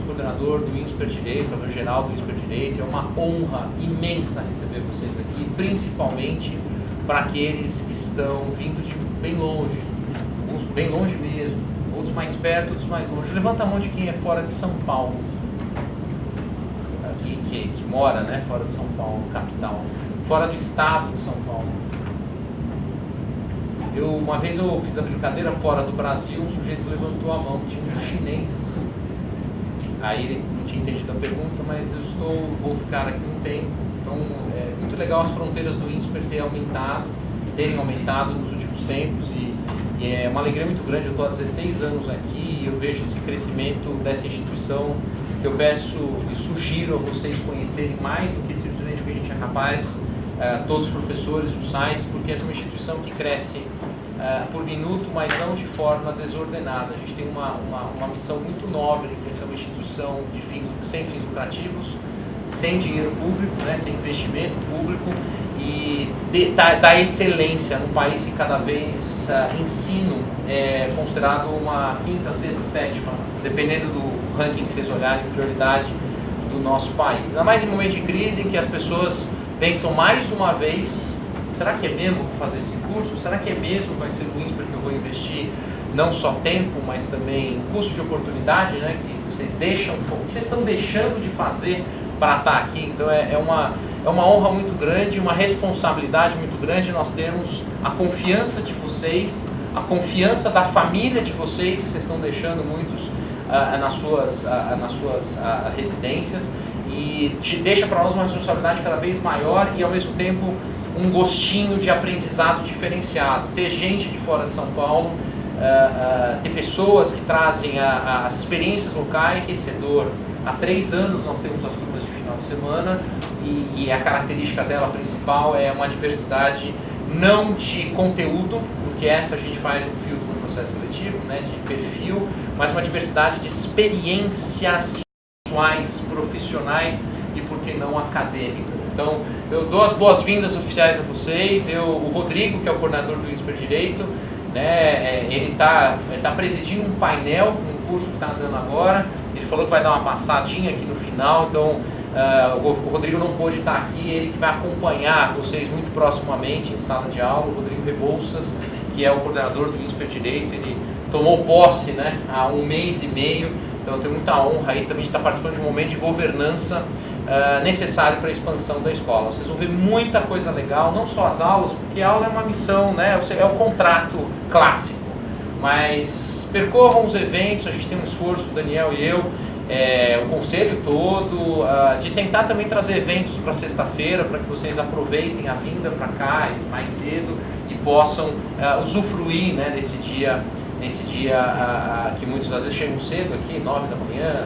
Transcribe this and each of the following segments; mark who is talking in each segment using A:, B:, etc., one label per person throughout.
A: sou coordenador do INSPER Direito, coordenador-geral do INSPER Direito. É uma honra imensa receber vocês aqui, principalmente para aqueles que estão vindo de bem longe, alguns bem longe mesmo, outros mais perto, outros mais longe. Levanta a mão de quem é fora de São Paulo, que mora, né, fora de São Paulo, capital, fora do estado de São Paulo. Uma vez eu fiz a brincadeira fora do Brasil, um sujeito levantou a mão, tinha um chinês. Aí ele não tinha entendido a pergunta, mas vou ficar aqui um tempo. Então é muito legal as fronteiras do INSPER terem aumentado nos últimos tempos e é uma alegria muito grande. Eu estou há 16 anos aqui e eu vejo esse crescimento dessa instituição. Eu peço e sugiro a vocês conhecerem mais do que simplesmente o que a gente é capaz, todos os professores, os sites, porque essa é uma instituição que cresce por minuto, mas não de forma desordenada. A gente tem uma missão muito nobre, que essa é uma instituição sem fins lucrativos, sem dinheiro público, né, sem investimento público, e da excelência num país que cada vez ensino é considerado uma quinta, sexta, sétima, dependendo do ranking que vocês olharem, prioridade do nosso país. Ainda mais em momento de crise em que as pessoas pensam mais uma vez: será que é mesmo que vou fazer esse curso? Será que é mesmo que vai ser o INSPER que eu vou investir não só tempo, mas também custo de oportunidade, né, que vocês estão deixando de fazer para estar aqui? Então é uma honra muito grande, uma responsabilidade muito grande. Nós temos a confiança de vocês, a confiança da família de vocês, que vocês estão deixando muitos nas suas residências, e deixa para nós uma responsabilidade cada vez maior e ao mesmo tempo um gostinho de aprendizado diferenciado. Ter gente de fora de São Paulo, ter pessoas que trazem as experiências locais, enriquecedor. Há 3 anos nós temos as turmas de final de semana e a característica dela principal é uma diversidade não de conteúdo, porque essa a gente faz um filtro no processo seletivo, né, de perfil, mas uma diversidade de experiências pessoais, profissionais e, por que não, acadêmicas. Então, eu dou as boas-vindas oficiais a vocês. O Rodrigo, que é o coordenador do INSPER Direito, né, ele está presidindo um painel, um curso que está andando agora. Ele falou que vai dar uma passadinha aqui no final, então o Rodrigo não pôde estar aqui, ele que vai acompanhar vocês muito proximamente em sala de aula. O Rodrigo Rebouças, que é o coordenador do INSPER Direito, ele tomou posse, né, há 1 mês e meio, então eu tenho muita honra aí também de estar participando de um momento de governança necessário para a expansão da escola. Vocês vão ver muita coisa legal, não só as aulas, porque a aula é uma missão, né, é o contrato clássico, mas percorram os eventos. A gente tem um esforço, o Daniel e eu, o conselho todo, de tentar também trazer eventos para sexta-feira, para que vocês aproveitem a vinda para cá mais cedo e possam usufruir, né, nesse dia que muitas das vezes chegam cedo aqui, 9 da manhã,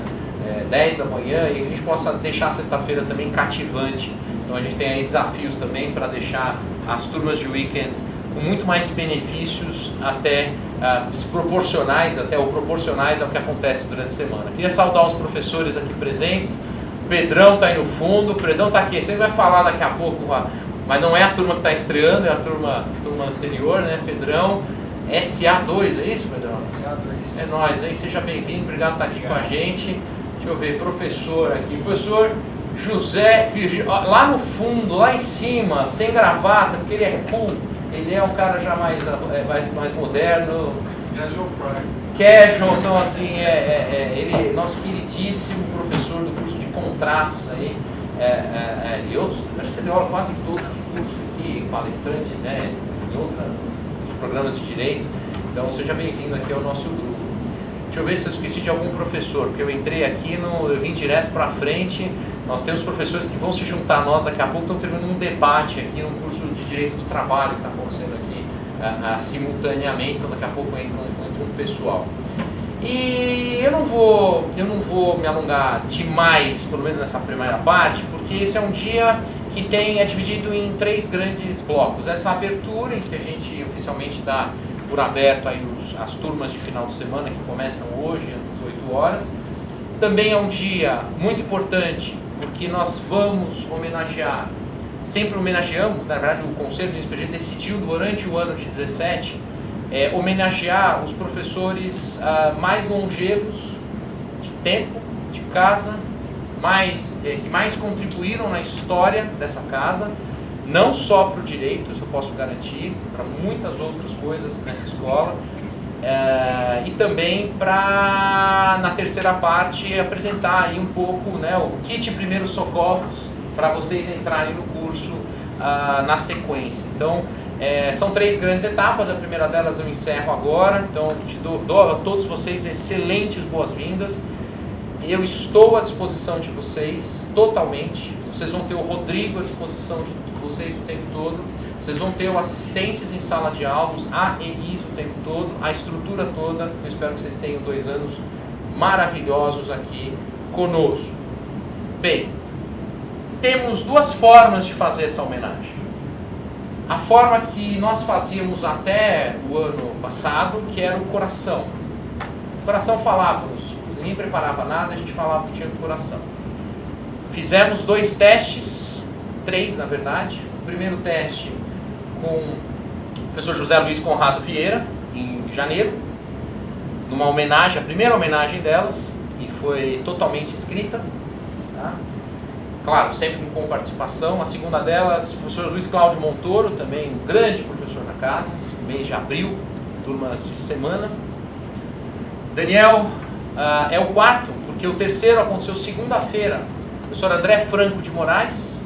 A: 10 da manhã, e a gente possa deixar a sexta-feira também cativante. Então a gente tem aí desafios também para deixar as turmas de weekend com muito mais benefícios, até desproporcionais, ou proporcionais ao que acontece durante a semana. Queria saudar os professores aqui presentes. O Pedrão está aí no fundo, o Pedrão está aqui, você vai falar daqui a pouco, mas não é a turma que está estreando, é a turma anterior, né, Pedrão? SA2, é isso, Pedrão?
B: SA2.
A: É nóis, hein? Seja bem-vindo, obrigado por estar aqui com a gente. Deixa eu ver, professor aqui, professor José Virgílio, lá no fundo, lá em cima, sem gravata, porque ele é cool, ele é um cara já mais moderno. Casual, então assim, ele é nosso queridíssimo professor do curso de contratos aí, e outros, acho que ele olha quase todos os cursos aqui, palestrante, né, em outros programas de direito. Então seja bem-vindo aqui ao nosso grupo. Deixa eu ver se eu esqueci de algum professor, porque eu entrei aqui, eu vim direto para frente. Nós temos professores que vão se juntar a nós daqui a pouco, estão terminando um debate aqui no curso de Direito do Trabalho que está acontecendo aqui simultaneamente, então daqui a pouco entra um pessoal. E eu não vou me alongar demais, pelo menos nessa primeira parte, porque esse é um dia que é dividido em 3 grandes blocos. Essa abertura, em que a gente oficialmente dá por aberto aí as turmas de final de semana, que começam hoje às 18 horas. Também é um dia muito importante, porque nós vamos homenagear, sempre homenageamos, na verdade o Conselho do INSPER decidiu durante o ano de 17, homenagear os professores mais longevos de tempo, de casa que mais contribuíram na história dessa casa, não só para o direito, isso eu posso garantir, para muitas outras coisas nessa escola, e também para, na terceira parte, apresentar aí um pouco, né, o kit primeiros socorros para vocês entrarem no curso na sequência. Então, são 3 grandes etapas, a primeira delas eu encerro agora, então dou a todos vocês excelentes boas-vindas. Eu estou à disposição de vocês, totalmente. Vocês vão ter o Rodrigo à disposição de vocês o tempo todo. Vocês vão ter o assistentes em sala de aula, os AEIs o tempo todo, a estrutura toda. Eu espero que vocês tenham 2 anos maravilhosos aqui conosco. Bem, temos 2 formas de fazer essa homenagem. A forma que nós fazíamos até o ano passado, que era o coração. O coração falávamos, ninguém preparava nada, a gente falava que tinha do coração. Fizemos 2 testes, 3 na verdade. O primeiro teste com o professor José Luiz Conrado Vieira, em janeiro, numa homenagem, a primeira homenagem delas, e foi totalmente escrita, tá? Claro, sempre com participação. A segunda delas, o professor Luiz Cláudio Montoro, também um grande professor na casa, no mês de abril, turmas de semana. Daniel é o 4º, porque o terceiro aconteceu segunda-feira. O professor André Franco de Moraes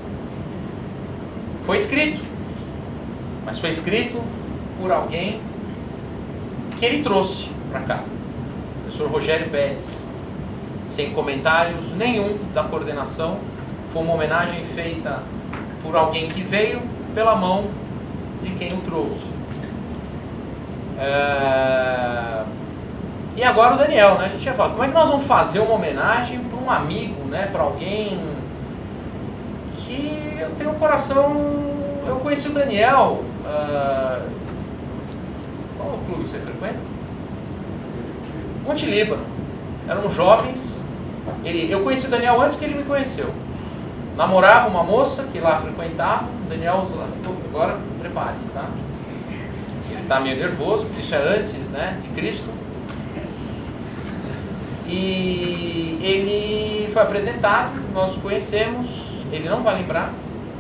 A: foi escrito, mas foi escrito por alguém que ele trouxe para cá, o professor Rogério Pérez, sem comentários nenhum da coordenação. Foi uma homenagem feita por alguém que veio pela mão de quem o trouxe. E agora o Daniel, né? A gente ia falar, como é que nós vamos fazer uma homenagem para um amigo, né? Para alguém que eu tenho um coração... Eu conheci o Daniel... Qual é o clube que você frequenta? Monte Líbano. Eram jovens. Eu conheci o Daniel antes que ele me conheceu. Namorava uma moça que lá frequentava. O Daniel, agora prepare-se, tá? Ele está meio nervoso, porque isso é antes, né, de Cristo. E ele foi apresentado, nós nos conhecemos, ele não vai lembrar,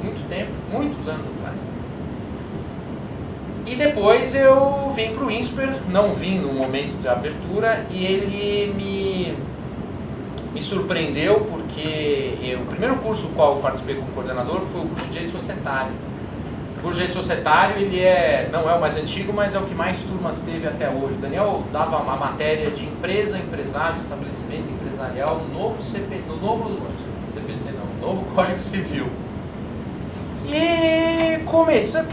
A: muito tempo, muitos anos atrás. E depois eu vim para o INSPER, não vim no momento de abertura, e ele me surpreendeu porque o primeiro curso do qual eu participei como coordenador foi o curso de Direito Societário. O curso de Direito Societário não é o mais antigo, mas é o que mais turmas teve até hoje. O Daniel dava uma matéria de empresa, empresário, estabelecimento empresarial no novo CPC não, no novo Código Civil. E começando,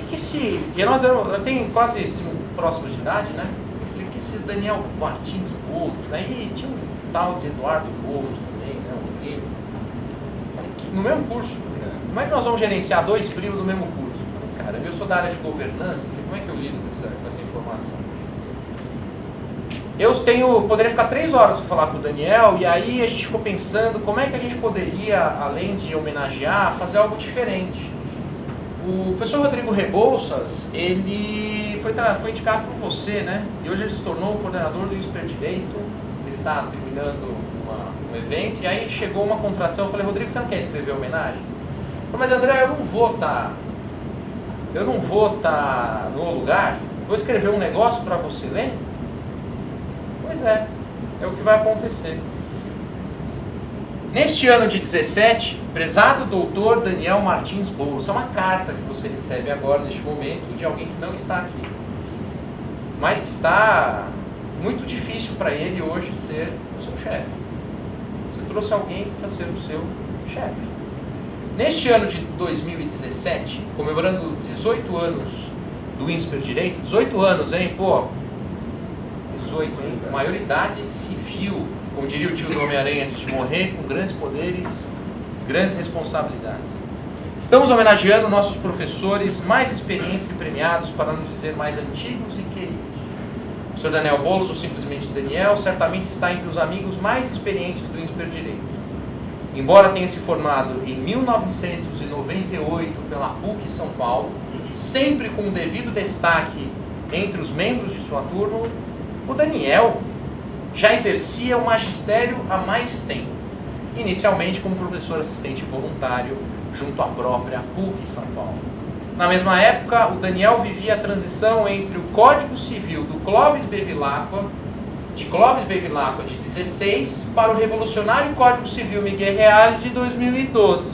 A: eu tenho quase próximo de idade, né? Eu falei, que esse Daniel Martins Boulos, né? E tinha um tal de Eduardo Boulos também, né? No mesmo curso. Como é que nós vamos gerenciar 2 primos do mesmo curso? Cara, eu sou da área de governança, como é que eu lido com essa informação? Poderia ficar 3 horas para falar com o Daniel, e aí a gente ficou pensando como é que a gente poderia, além de homenagear, fazer algo diferente. O professor Rodrigo Rebouças, ele foi indicado por você, né? E hoje ele se tornou o coordenador do INSPER Direito, ele está terminando um evento, e aí chegou uma contradição, eu falei, Rodrigo, você não quer escrever homenagem? Eu falei, mas André, eu não vou estar no lugar, vou escrever um negócio para você ler? Pois é o que vai acontecer. Neste ano de 17, prezado doutor Daniel Martins Boulos, é uma carta que você recebe agora, neste momento, de alguém que não está aqui, mas que está muito difícil para ele hoje ser o seu chefe. Você trouxe alguém para ser o seu chefe. Neste ano de 2017, comemorando 18 anos do INSPER Direito, 18 anos, hein? Pô, 18, hein? Maioridade civil, como diria o tio do Homem-Aranha antes de morrer, com grandes poderes, grandes responsabilidades. Estamos homenageando nossos professores mais experientes e premiados, para não dizer mais antigos e queridos. O Sr. Daniel Boulos, ou simplesmente Daniel, certamente está entre os amigos mais experientes do INSPER Direito. Embora tenha se formado em 1998 pela PUC São Paulo, sempre com o devido destaque entre os membros de sua turma, o Daniel já exercia o magistério há mais tempo. inicialmente como professor assistente voluntário junto à própria PUC São Paulo. Na mesma época, o Daniel vivia a transição entre o Código Civil do Clóvis Bevilacqua, de 16, para o revolucionário Código Civil Miguel Reale de 2012.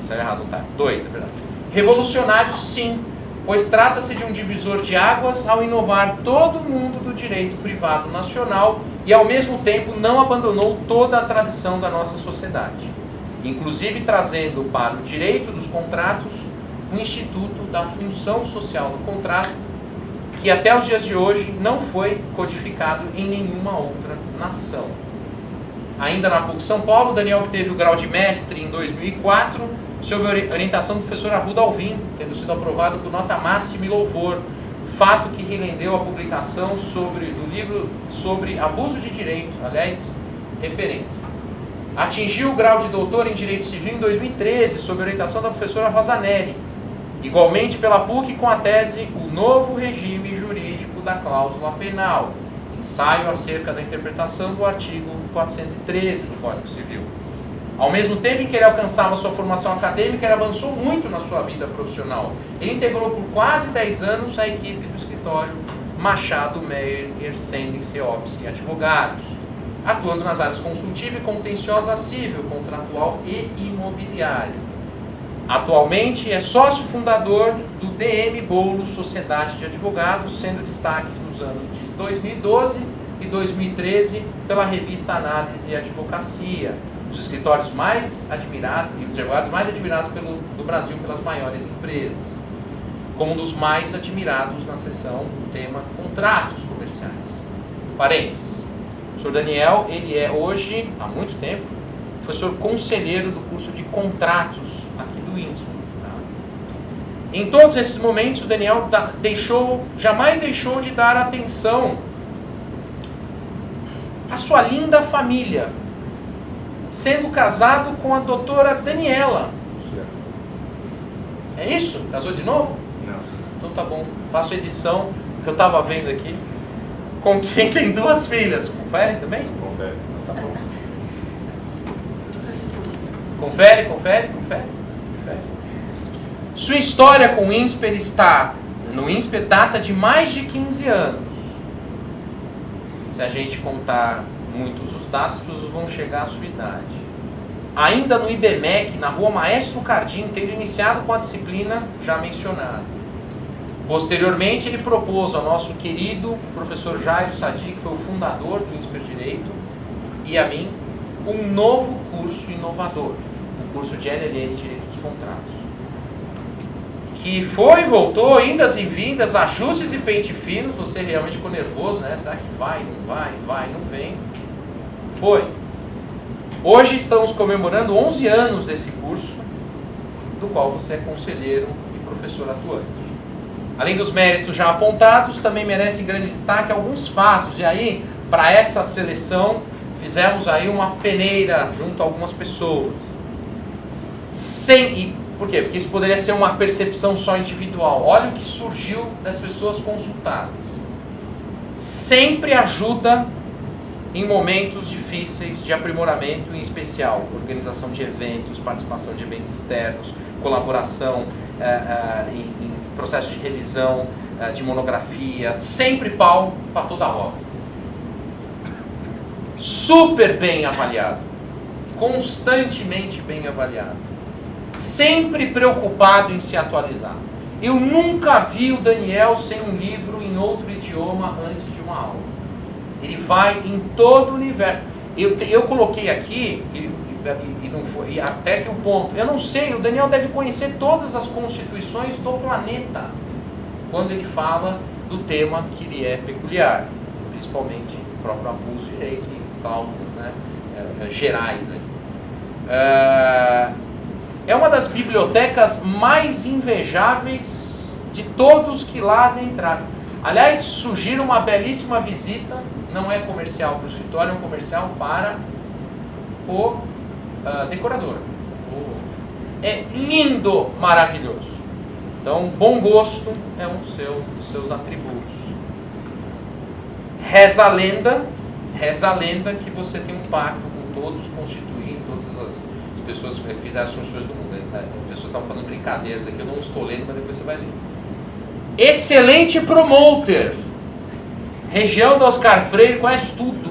A: Isso é errado, tá? 2, é verdade. Revolucionário, sim, pois trata-se de um divisor de águas ao inovar todo o mundo do direito privado nacional e, ao mesmo tempo, não abandonou toda a tradição da nossa sociedade, inclusive trazendo para o direito dos contratos o Instituto da Função Social do Contrato, que até os dias de hoje não foi codificado em nenhuma outra nação. Ainda na PUC São Paulo, Daniel obteve o grau de mestre em 2004, sob a orientação do professor Arruda Alvim, tendo sido aprovado com nota máxima e louvor, fato que rendeu a publicação do livro sobre abuso de direito, aliás, referência. Atingiu o grau de doutor em Direito Civil em 2013, sob a orientação da professora Rosanelli, igualmente pela PUC com a tese O Novo Regime Jurídico da Cláusula Penal, ensaio acerca da interpretação do artigo 413 do Código Civil. Ao mesmo tempo em que ele alcançava sua formação acadêmica, ele avançou muito na sua vida profissional. Ele integrou por quase 10 anos a equipe do escritório Machado Meyer Sending Seopse Advogados, atuando nas áreas consultiva e contenciosa civil, contratual e imobiliário. Atualmente é sócio fundador do DM Boulos Sociedade de Advogados, sendo destaque nos anos de 2012 e 2013 pela revista Análise e Advocacia, os escritórios mais admirados e os advogados mais admirados do Brasil pelas maiores empresas, como um dos mais admirados na seção do tema Contratos Comerciais. Parênteses. O professor Daniel, ele é hoje, há muito tempo, professor conselheiro do curso de Contratos aqui do INSPER. Tá? Em todos esses momentos, o Daniel jamais deixou de dar atenção à sua linda família, sendo casado com a doutora Daniela. É isso? Casou de novo?
B: Não.
A: Então tá bom, faço edição, que eu estava vendo aqui, com quem tem 2 filhas. Confere também?
B: Confere.
A: Então tá bom. Confere. Sua história com o INSPER no INSPER data de mais de 15 anos. Se a gente contar muitos os dados, as pessoas vão chegar à sua idade. Ainda no IBMEC, na rua Maestro Cardim, tendo iniciado com a disciplina já mencionada. Posteriormente, ele propôs ao nosso querido professor Jairo Sadi, que foi o fundador do INSPER Direito, e a mim, um novo curso inovador, o curso de LLM Direito dos Contratos, que foi e voltou, indas e vindas, ajustes e pente finos. Você realmente ficou nervoso, né? Será que vai, não vem? Foi. Hoje estamos comemorando 11 anos desse curso, do qual você é conselheiro e professor atuante. Além dos méritos já apontados, também merecem grande destaque alguns fatos. E aí, para essa seleção, fizemos aí uma peneira junto a algumas pessoas. Por quê? Porque isso poderia ser uma percepção só individual. Olha o que surgiu das pessoas consultadas. Sempre ajuda em momentos difíceis de aprimoramento, em especial organização de eventos, participação de eventos externos, colaboração em processo de revisão, de monografia, sempre pau para toda a obra. Super bem avaliado, constantemente bem avaliado, sempre preocupado em se atualizar. Eu nunca vi o Daniel sem um livro em outro idioma antes de uma aula. Ele vai em todo o universo. Eu coloquei aqui, e não foi, e até que o ponto, eu não sei, o Daniel deve conhecer todas as constituições do planeta, quando ele fala do tema que lhe é peculiar, principalmente o próprio abuso de direito e cláusulas, né, gerais. Né. É uma das bibliotecas mais invejáveis de todos que lá adentraram. Aliás, sugiro uma belíssima visita, não é comercial para o escritório, é um comercial para o decorador. É lindo, maravilhoso. Então, bom gosto é um dos seus atributos. Reza a lenda reza a lenda que você tem um pacto com todos os constituintes, todas as pessoas que fizeram as funções do mundo. As pessoas estão falando brincadeiras aqui, eu não estou lendo, mas depois você vai ler. Excelente promoter. Região do Oscar Freire, conhece tudo.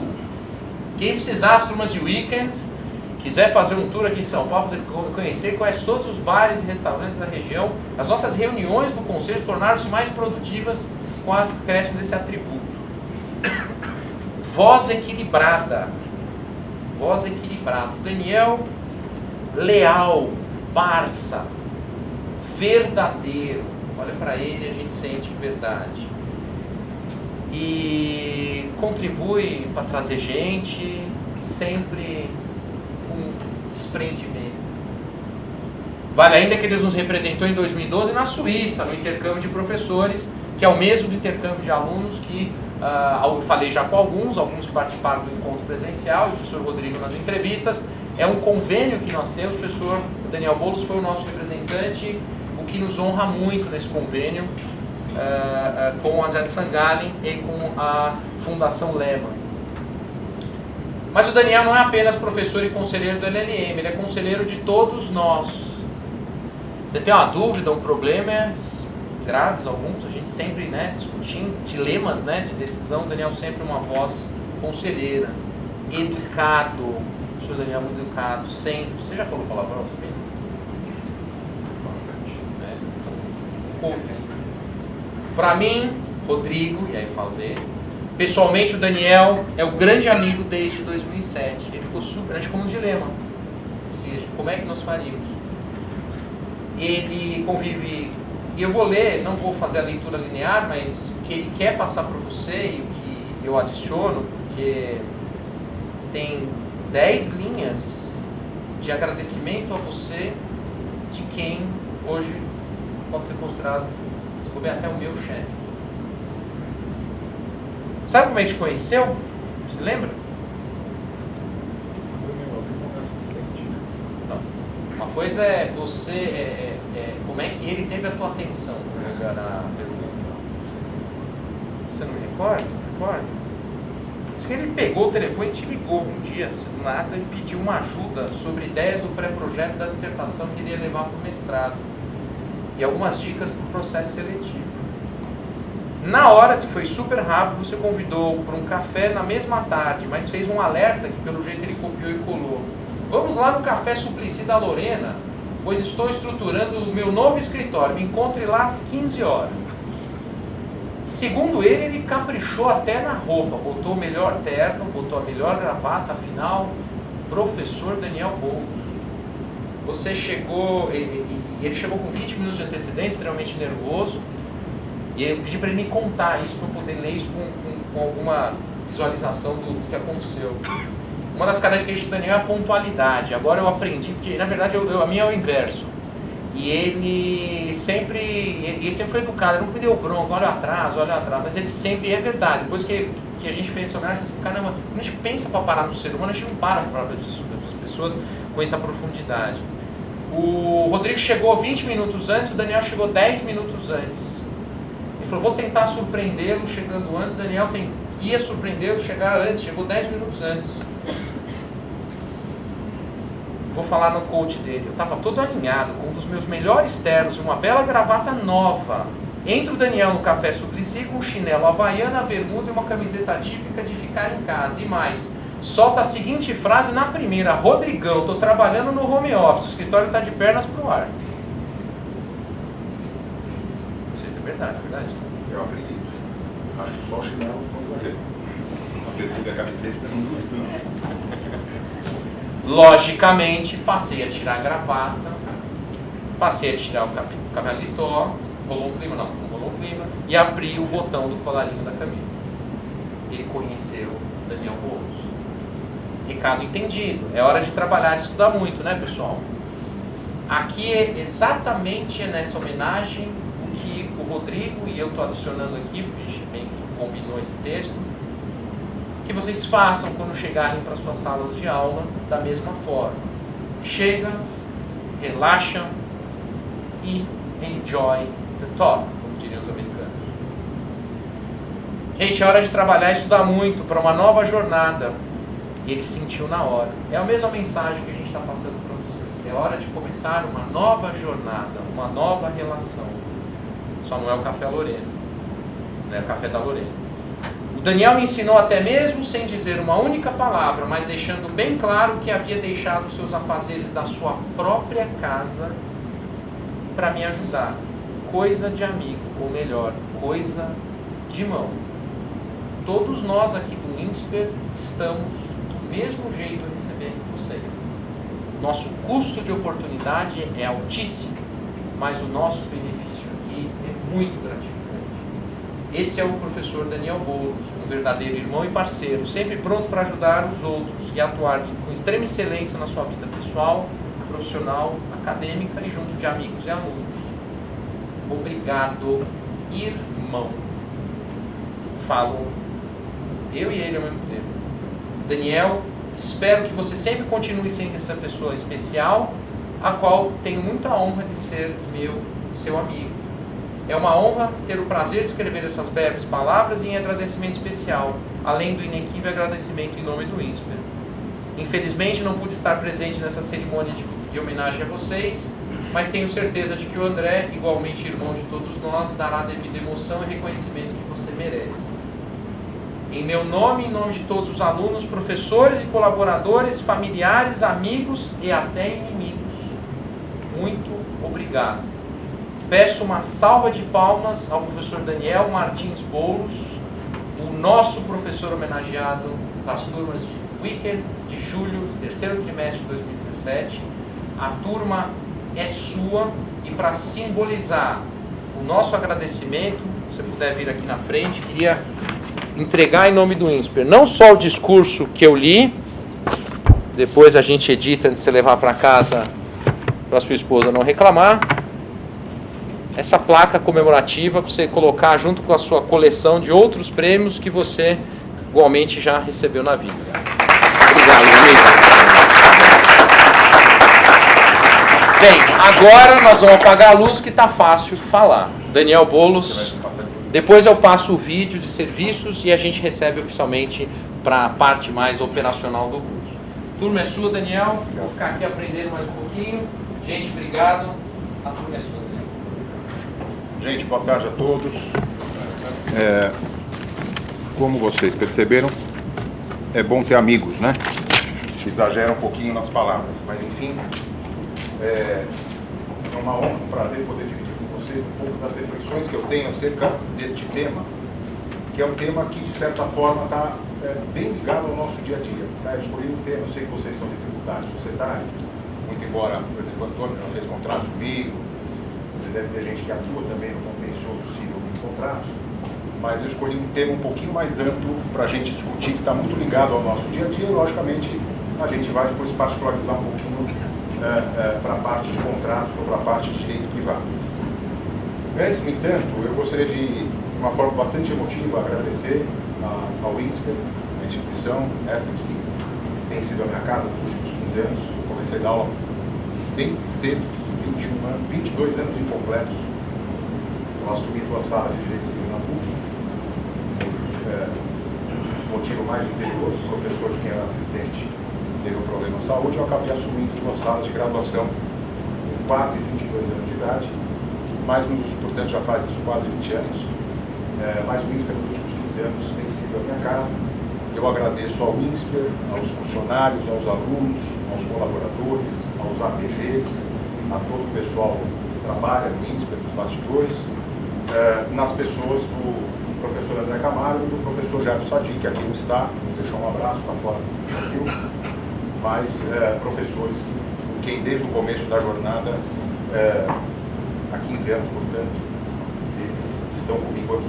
A: Quem precisar das turmas de weekend, quiser fazer um tour aqui em São Paulo, conhecer, conhece todos os bares e restaurantes da região. As nossas reuniões do conselho tornaram-se mais produtivas com o acréscimo desse atributo. Voz equilibrada. Voz equilibrada. Daniel, leal, parça, verdadeiro. Olha para ele e a gente sente verdade. E contribui para trazer gente, sempre com desprendimento. Vale ainda que ele nos representou em 2012 na Suíça, no intercâmbio de professores, que é o mesmo do intercâmbio de alunos que eu falei já com alguns que participaram do encontro presencial, o professor Rodrigo nas entrevistas. É um convênio que nós temos, o professor Daniel Boulos foi o nosso representante, o que nos honra muito nesse convênio, com a Jade Sangalin e com a Fundação Lehman. Mas o Daniel não é apenas professor e conselheiro do LLM, ele é conselheiro de todos nós. Você tem uma dúvida, um problema, graves alguns, a gente sempre discutindo dilemas de decisão, o Daniel sempre uma voz conselheira, educado, o professor Daniel é muito educado, sempre. Você já falou palavrão, filho?
B: Bastante.
A: Ouve. Para mim, Rodrigo, e aí falo dele, pessoalmente o Daniel é o grande amigo desde 2007. Ele ficou super, a gente ficou num dilema. Ou seja, como é que nós faríamos? Ele convive, e eu vou ler, não vou fazer a leitura linear, mas o que ele quer passar para você e o que eu adiciono, porque tem 10 linhas de agradecimento a você de quem hoje pode ser considerado, até o meu chefe. Sabe como a gente conheceu? Você lembra?
B: Foi meu assistente.
A: Não. Uma coisa é você, como é que ele teve a tua atenção na pergunta. Você não me recorda? Recorda? Diz que ele pegou o telefone e te ligou um dia, do nada, e pediu uma ajuda sobre ideias do pré-projeto da dissertação que ele ia levar para o mestrado. E algumas dicas para o processo seletivo. Na hora, disse que foi super rápido, você convidou para um café na mesma tarde, mas fez um alerta que pelo jeito ele copiou e colou. Vamos lá no Café Suplicy da Lorena, pois estou estruturando o meu novo escritório, me encontre lá às 15 horas. Segundo ele caprichou até na roupa, botou o melhor terno, botou a melhor gravata, afinal, professor Daniel Boulos. Você chegou, ele chegou com 20 minutos de antecedência, extremamente nervoso, e eu pedi para ele me contar isso, para eu poder ler isso com alguma visualização do que aconteceu. Uma das características do Daniel é a pontualidade. Agora eu aprendi, porque na verdade a minha é o inverso. E ele sempre foi educado, ele não me deu bronca, olha atrás, mas ele sempre, é verdade, depois que a gente fez essa homenagem, eu falei assim, caramba, quando a gente pensa para parar no ser humano, a gente não para as pessoas com essa profundidade. O Rodrigo chegou 20 minutos antes, o Daniel chegou 10 minutos antes. Ele falou, vou tentar surpreendê-lo chegando antes, o Daniel ia surpreendê-lo, chegar antes, chegou 10 minutos antes. Vou falar no coach dele, eu estava todo alinhado, com um dos meus melhores ternos, uma bela gravata nova. Entra o Daniel no Café Suplicy com um chinelo havaiana, bermuda e uma camiseta típica de ficar em casa. E mais, solta a seguinte frase na primeira, Rodrigão, estou trabalhando no home office, o escritório está de pernas pro ar. Não sei se é verdade,
B: Eu acredito. Acho que só o chinelo foi um exagero. A bermuda e a camiseta não gostam.
A: Logicamente, passei a tirar a gravata, passei a tirar o cavaletó, rolou um clima, não rolou um clima, e abri o botão do colarinho da camisa. Ele conheceu Daniel Boulos. Recado entendido. É hora de trabalhar e estudar muito, né, pessoal? Aqui é exatamente nessa homenagem o que o Rodrigo e eu estou adicionando aqui, porque a gente bem que combinou esse texto, que vocês façam quando chegarem para suas salas de aula da mesma forma. Chega, relaxa e enjoy the talk, como diriam os americanos. Gente, é hora de trabalhar e estudar muito para uma nova jornada. Ele sentiu na hora. É a mesma mensagem que a gente está passando para vocês. É hora de começar uma nova jornada, uma nova relação. Só não é o café Lorena. Não é o café da Lorena. O Daniel me ensinou até mesmo sem dizer uma única palavra, mas deixando bem claro que havia deixado seus afazeres da sua própria casa para me ajudar. Coisa de amigo, ou melhor, coisa de irmão. Todos nós aqui do INSPER estamos do mesmo jeito recebendo vocês. Nosso custo de oportunidade é altíssimo, mas o nosso benefício aqui é muito gratificante. Esse é o professor Daniel Boulos, um verdadeiro irmão e parceiro, sempre pronto para ajudar os outros e atuar com extrema excelência na sua vida pessoal, profissional, acadêmica e junto de amigos e alunos. Obrigado, irmão. Falo eu e ele ao mesmo tempo. Daniel, espero que você sempre continue sendo essa pessoa especial, a qual tenho muita honra de ser seu amigo. É uma honra ter o prazer de escrever essas breves palavras em agradecimento especial, além do inequívoco agradecimento em nome do INSPER. Infelizmente não pude estar presente nessa cerimônia de homenagem a vocês, mas tenho certeza de que o André, igualmente irmão de todos nós, dará a devida emoção e reconhecimento que você merece. Em meu nome e em nome de todos os alunos, professores e colaboradores, familiares, amigos e até inimigos, muito obrigado. Peço uma salva de palmas ao professor Daniel Martins Boulos, o nosso professor homenageado das turmas de Weekend de julho, terceiro trimestre de 2017. A turma é sua e para simbolizar o nosso agradecimento, se você puder vir aqui na frente, queria entregar em nome do INSPER não só o discurso que eu li, depois a gente edita antes de você levar para casa para sua esposa não reclamar, essa placa comemorativa para você colocar junto com a sua coleção de outros prêmios que você igualmente já recebeu na vida. Obrigado, Luiz. Bem, agora nós vamos apagar a luz que está fácil falar. Daniel Boulos, depois eu passo o vídeo de serviços e a gente recebe oficialmente para a parte mais operacional do curso. Turma é sua, Daniel. Vou ficar aqui aprendendo mais um pouquinho. Gente, obrigado. A turma é sua, Daniel.
B: Gente, boa tarde a todos. Como vocês perceberam, é bom ter amigos, né? Exagera um pouquinho nas palavras, mas enfim, é uma honra, um prazer poder dividir com vocês um pouco das reflexões que eu tenho acerca deste tema, que é um tema que, de certa forma, está bem ligado ao nosso dia a dia. Tá? Eu escolhi um tema, eu sei que vocês são de tributário societário, muito embora, por exemplo, o Antônio já fez contratos comigo, você deve ter gente que atua também no contencioso civil de contratos, mas eu escolhi um tema um pouquinho mais amplo para a gente discutir, que está muito ligado ao nosso dia a dia, e logicamente a gente vai depois particularizar um pouquinho para a parte de contratos ou para a parte de direito privado. Antes, no entanto, eu gostaria de uma forma bastante emotiva, agradecer ao INSPER, a instituição, essa que tem sido a minha casa nos últimos 15 anos. Eu comecei a dar aula bem cedo, 22 anos incompletos. Eu assumi 2 salas de Direito Civil na PUC, motivo mais imperioso, o professor de quem era assistente teve um problema de saúde, eu acabei assumindo 2 salas de graduação com quase 22 anos de idade, mas portanto já faz isso quase 20 anos, mas o INSPER nos últimos 15 anos tem sido a minha casa. Eu agradeço ao INSPER, aos funcionários, aos alunos, aos colaboradores, aos APGs, a todo o pessoal que trabalha no INSPER, nos bastidores, nas pessoas do professor André Camargo e do professor Jairo Sadi, que aqui não está, nos deixou um abraço, está fora do Brasil, mas professores com quem desde o começo da jornada, há 15 anos, portanto, eles estão comigo aqui.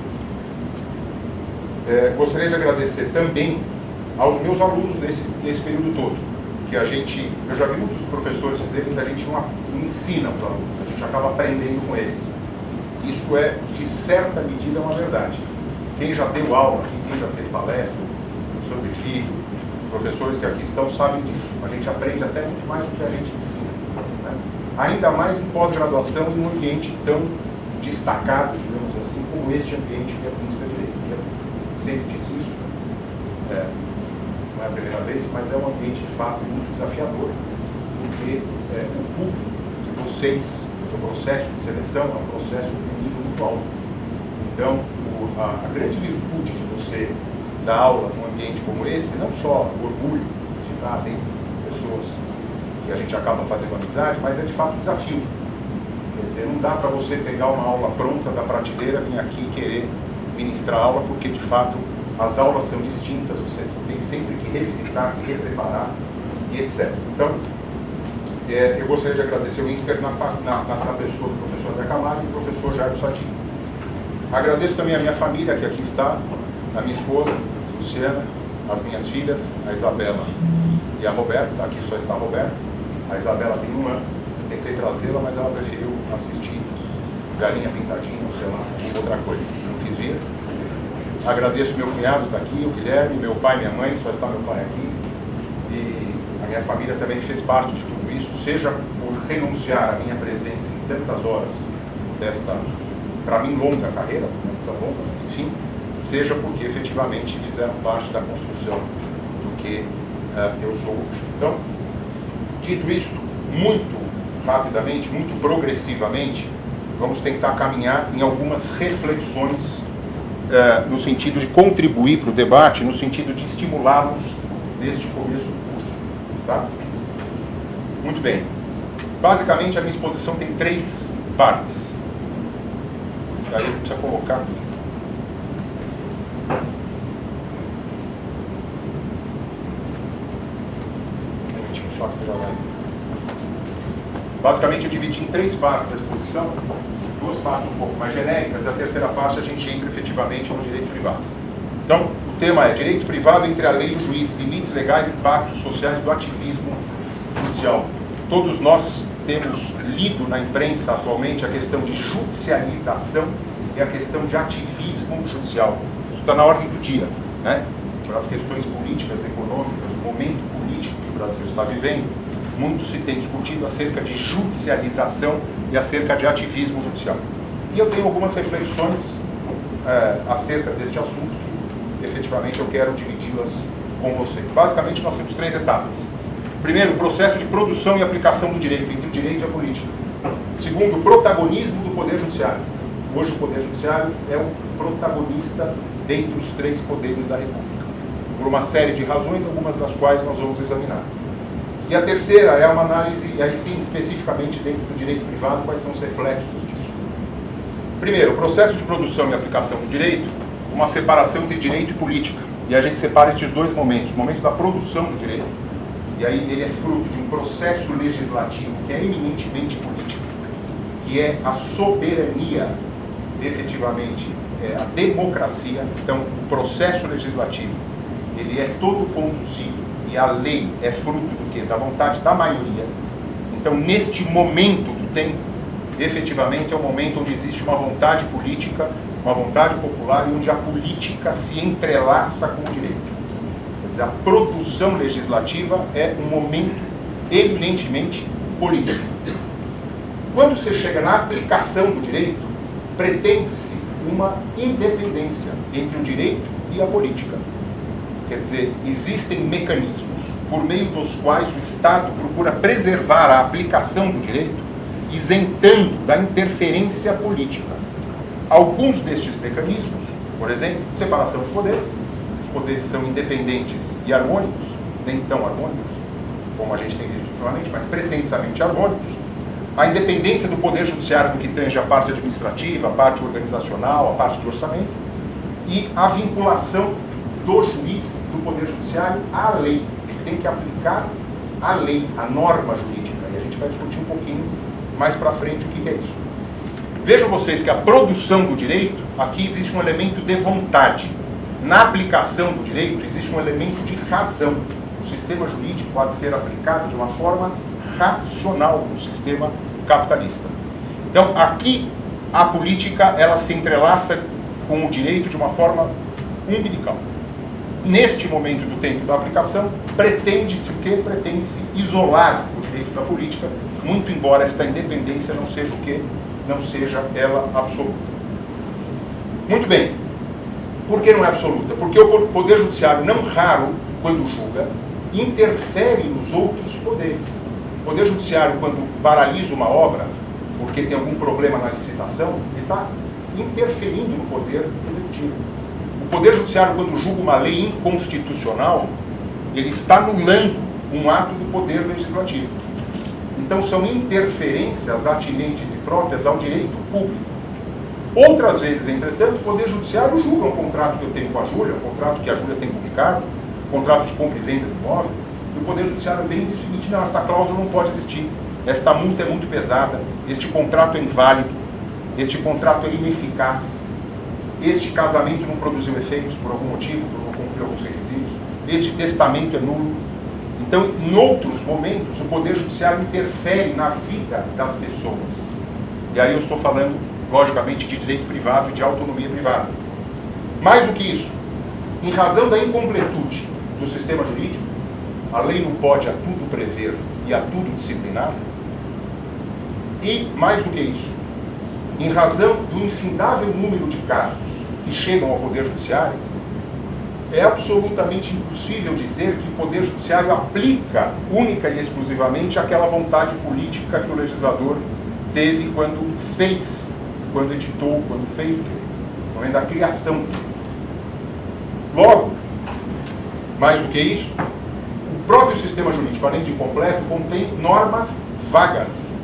B: Gostaria de agradecer também aos meus alunos nesse período todo, que eu já vi muitos professores dizerem que a gente não ensina os alunos, a gente acaba aprendendo com eles. Isso é, de certa medida, uma verdade. Quem já deu aula aqui, quem já fez palestra, o professor Virgílio, os professores que aqui estão sabem disso. A gente aprende até muito mais do que a gente ensina. Né? Ainda mais em pós-graduação, em um ambiente tão destacado, digamos assim, como este ambiente que é o INSPER Direito. sempre disse isso, não é a primeira vez, mas é um ambiente de fato muito desafiador, porque o público de vocês, o processo de seleção é um processo de nível muito alto. Então, a grande virtude de você dar aula num ambiente como esse, não só o orgulho de estar dentro de pessoas que a gente acaba fazendo amizade, mas é de fato um desafio. Quer dizer, não dá para você pegar uma aula pronta da prateleira, vir aqui e querer ministrar aula, porque de fato as aulas são distintas, você tem sempre que revisitar, que repreparar e etc. Então, eu gostaria de agradecer o INSPER na pessoa do professor André Camargo e do professor Jairo Sadi. Agradeço também a minha família que aqui está, a minha esposa, Luciana, as minhas filhas, a Isabela e a Roberta. Aqui só está a Roberta. A Isabela tem 1 ano, tentei trazê-la, mas ela preferiu assistir Galinha Pintadinha, ou sei lá, outra coisa, não quis vir. Agradeço meu cunhado, está aqui, o Guilherme, meu pai e minha mãe, só está meu pai aqui. E a minha família também fez parte de tudo isso, seja por renunciar à minha presença em tantas horas desta, para mim, longa carreira, não tão longa, mas enfim, seja porque efetivamente fizeram parte da construção do que eu sou hoje. Então, dito isto, muito rapidamente, muito progressivamente, vamos tentar caminhar em algumas reflexões no sentido de contribuir para o debate, no sentido de estimulá-los desde o começo do curso. Tá? Muito bem. Basicamente, a minha exposição tem 3 partes. Aí precisa colocar aqui. Um minutinho só que já vai. Basicamente, eu dividi em 3 partes a exposição, 2 partes um pouco mais genéricas, e a terceira parte a gente entra efetivamente no direito privado. Então, o tema é direito privado entre a lei e o juiz, limites legais e impactos sociais do ativismo judicial. Todos nós temos lido na imprensa atualmente a questão de judicialização e a questão de ativismo judicial. Isso está na ordem do dia, né? Para as questões políticas, econômicas, o momento político que o Brasil está vivendo, muito se tem discutido acerca de judicialização e acerca de ativismo judicial. E eu tenho algumas reflexões acerca deste assunto que, efetivamente, eu quero dividi-las com vocês. Basicamente, nós temos 3 etapas. Primeiro, o processo de produção e aplicação do direito, entre o direito e a política. Segundo, o protagonismo do Poder Judiciário. Hoje, o Poder Judiciário é o protagonista dentre os 3 poderes da República, por uma série de razões, algumas das quais nós vamos examinar. E a terceira é uma análise, e aí sim, especificamente dentro do direito privado, quais são os reflexos disso. Primeiro, o processo de produção e aplicação do direito, uma separação entre direito e política. E a gente separa estes 2 momentos, o momento da produção do direito, e aí ele é fruto de um processo legislativo que é eminentemente político, que é a soberania, efetivamente, a democracia. Então, o processo legislativo, ele é todo conduzido, e a lei é fruto do quê? Da vontade da maioria. Então, neste momento do tempo, efetivamente é o momento onde existe uma vontade política, uma vontade popular, e onde a política se entrelaça com o direito. Quer dizer, a produção legislativa é um momento eminentemente político. Quando você chega na aplicação do direito, pretende-se uma independência entre o direito e a política. Quer dizer, existem mecanismos por meio dos quais o Estado procura preservar a aplicação do direito, isentando da interferência política. Alguns destes mecanismos, por exemplo, separação de poderes. Os poderes são independentes e harmônicos, nem tão harmônicos, como a gente tem visto ultimamente, mas pretensamente harmônicos. A independência do Poder Judiciário no que tange a parte administrativa, a parte organizacional, a parte de orçamento, e a vinculação do juiz, do Poder Judiciário, à lei. Ele tem que aplicar a lei, a norma jurídica. E a gente vai discutir um pouquinho mais para frente o que é isso. Vejam vocês que a produção do direito, aqui existe um elemento de vontade. Na aplicação do direito, existe um elemento de razão. O sistema jurídico pode ser aplicado de uma forma racional no sistema capitalista. Então, aqui, a política, ela se entrelaça com o direito de uma forma umbilical. Neste momento do tempo da aplicação, pretende-se o quê? Pretende-se isolar o direito da política, muito embora esta independência não seja o quê? Não seja ela absoluta. Muito bem. Por que não é absoluta? Porque o Poder Judiciário, não raro, quando julga, interfere nos outros poderes. O Poder Judiciário, quando paralisa uma obra, porque tem algum problema na licitação, ele está interferindo no Poder Executivo. O Poder Judiciário, quando julga uma lei inconstitucional, ele está anulando um ato do Poder Legislativo. Então, são interferências atinentes e próprias ao direito público. Outras vezes, entretanto, o Poder Judiciário julga um contrato que eu tenho com a Júlia, um contrato que a Júlia tem com o Ricardo, um contrato de compra e venda de imóvel, e o Poder Judiciário vem e diz o seguinte: não, esta cláusula não pode existir, esta multa é muito pesada, este contrato é inválido, este contrato é ineficaz, este casamento não produziu efeitos por algum motivo, por não cumprir alguns requisitos, este testamento é nulo. Então, em outros momentos, o Poder Judiciário interfere na vida das pessoas. E aí eu estou falando, logicamente, de direito privado e de autonomia privada. Mais do que isso, em razão da incompletude do sistema jurídico, a lei não pode a tudo prever e a tudo disciplinar. E, mais do que isso, em razão do infindável número de casos que chegam ao Poder Judiciário, é absolutamente impossível dizer que o Poder Judiciário aplica única e exclusivamente aquela vontade política que o legislador teve quando fez, quando editou, quando fez o direito, no momento da criação do direito. Logo, mais do que isso, o próprio sistema jurídico, além de incompleto, contém normas vagas,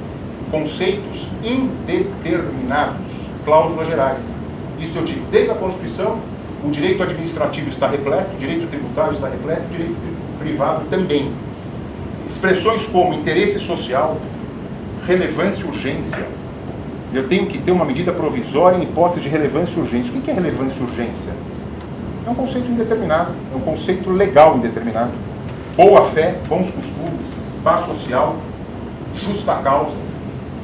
B: conceitos indeterminados, cláusulas gerais. Isso eu digo desde a Constituição. O direito administrativo está repleto, o direito tributário está repleto, o direito privado também. Expressões como interesse social, relevância e urgência. Eu tenho que ter uma medida provisória em hipótese de relevância e urgência. O que é relevância e urgência? É um conceito indeterminado, é um conceito legal indeterminado. Boa-fé, bons costumes, paz social, justa causa,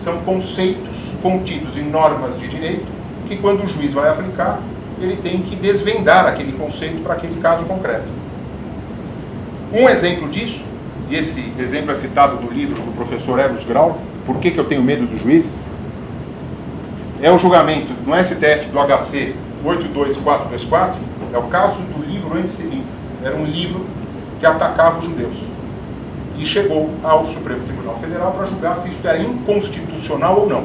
B: são conceitos contidos em normas de direito que, quando o juiz vai aplicar, ele tem que desvendar aquele conceito para aquele caso concreto. Um exemplo disso, e esse exemplo é citado no livro do professor Eros Grau, Por que eu tenho medo dos juízes? É o julgamento no STF do HC 82424, é o caso do livro antissemita. Era um livro que atacava os judeus. E chegou ao Supremo Tribunal Federal para julgar se isso era inconstitucional ou não.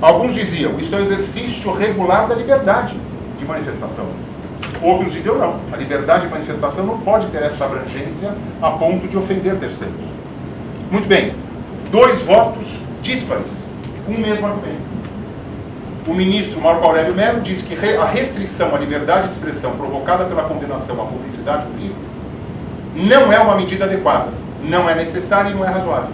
B: Alguns diziam, isso é um exercício regular da liberdade de manifestação. Outros diziam não, a liberdade de manifestação não pode ter essa abrangência a ponto de ofender terceiros. Muito bem, dois votos díspares, com o mesmo argumento. O ministro Marco Aurélio Mello diz que a restrição à liberdade de expressão provocada pela condenação à publicidade do livro não é uma medida adequada, não é necessária e não é razoável.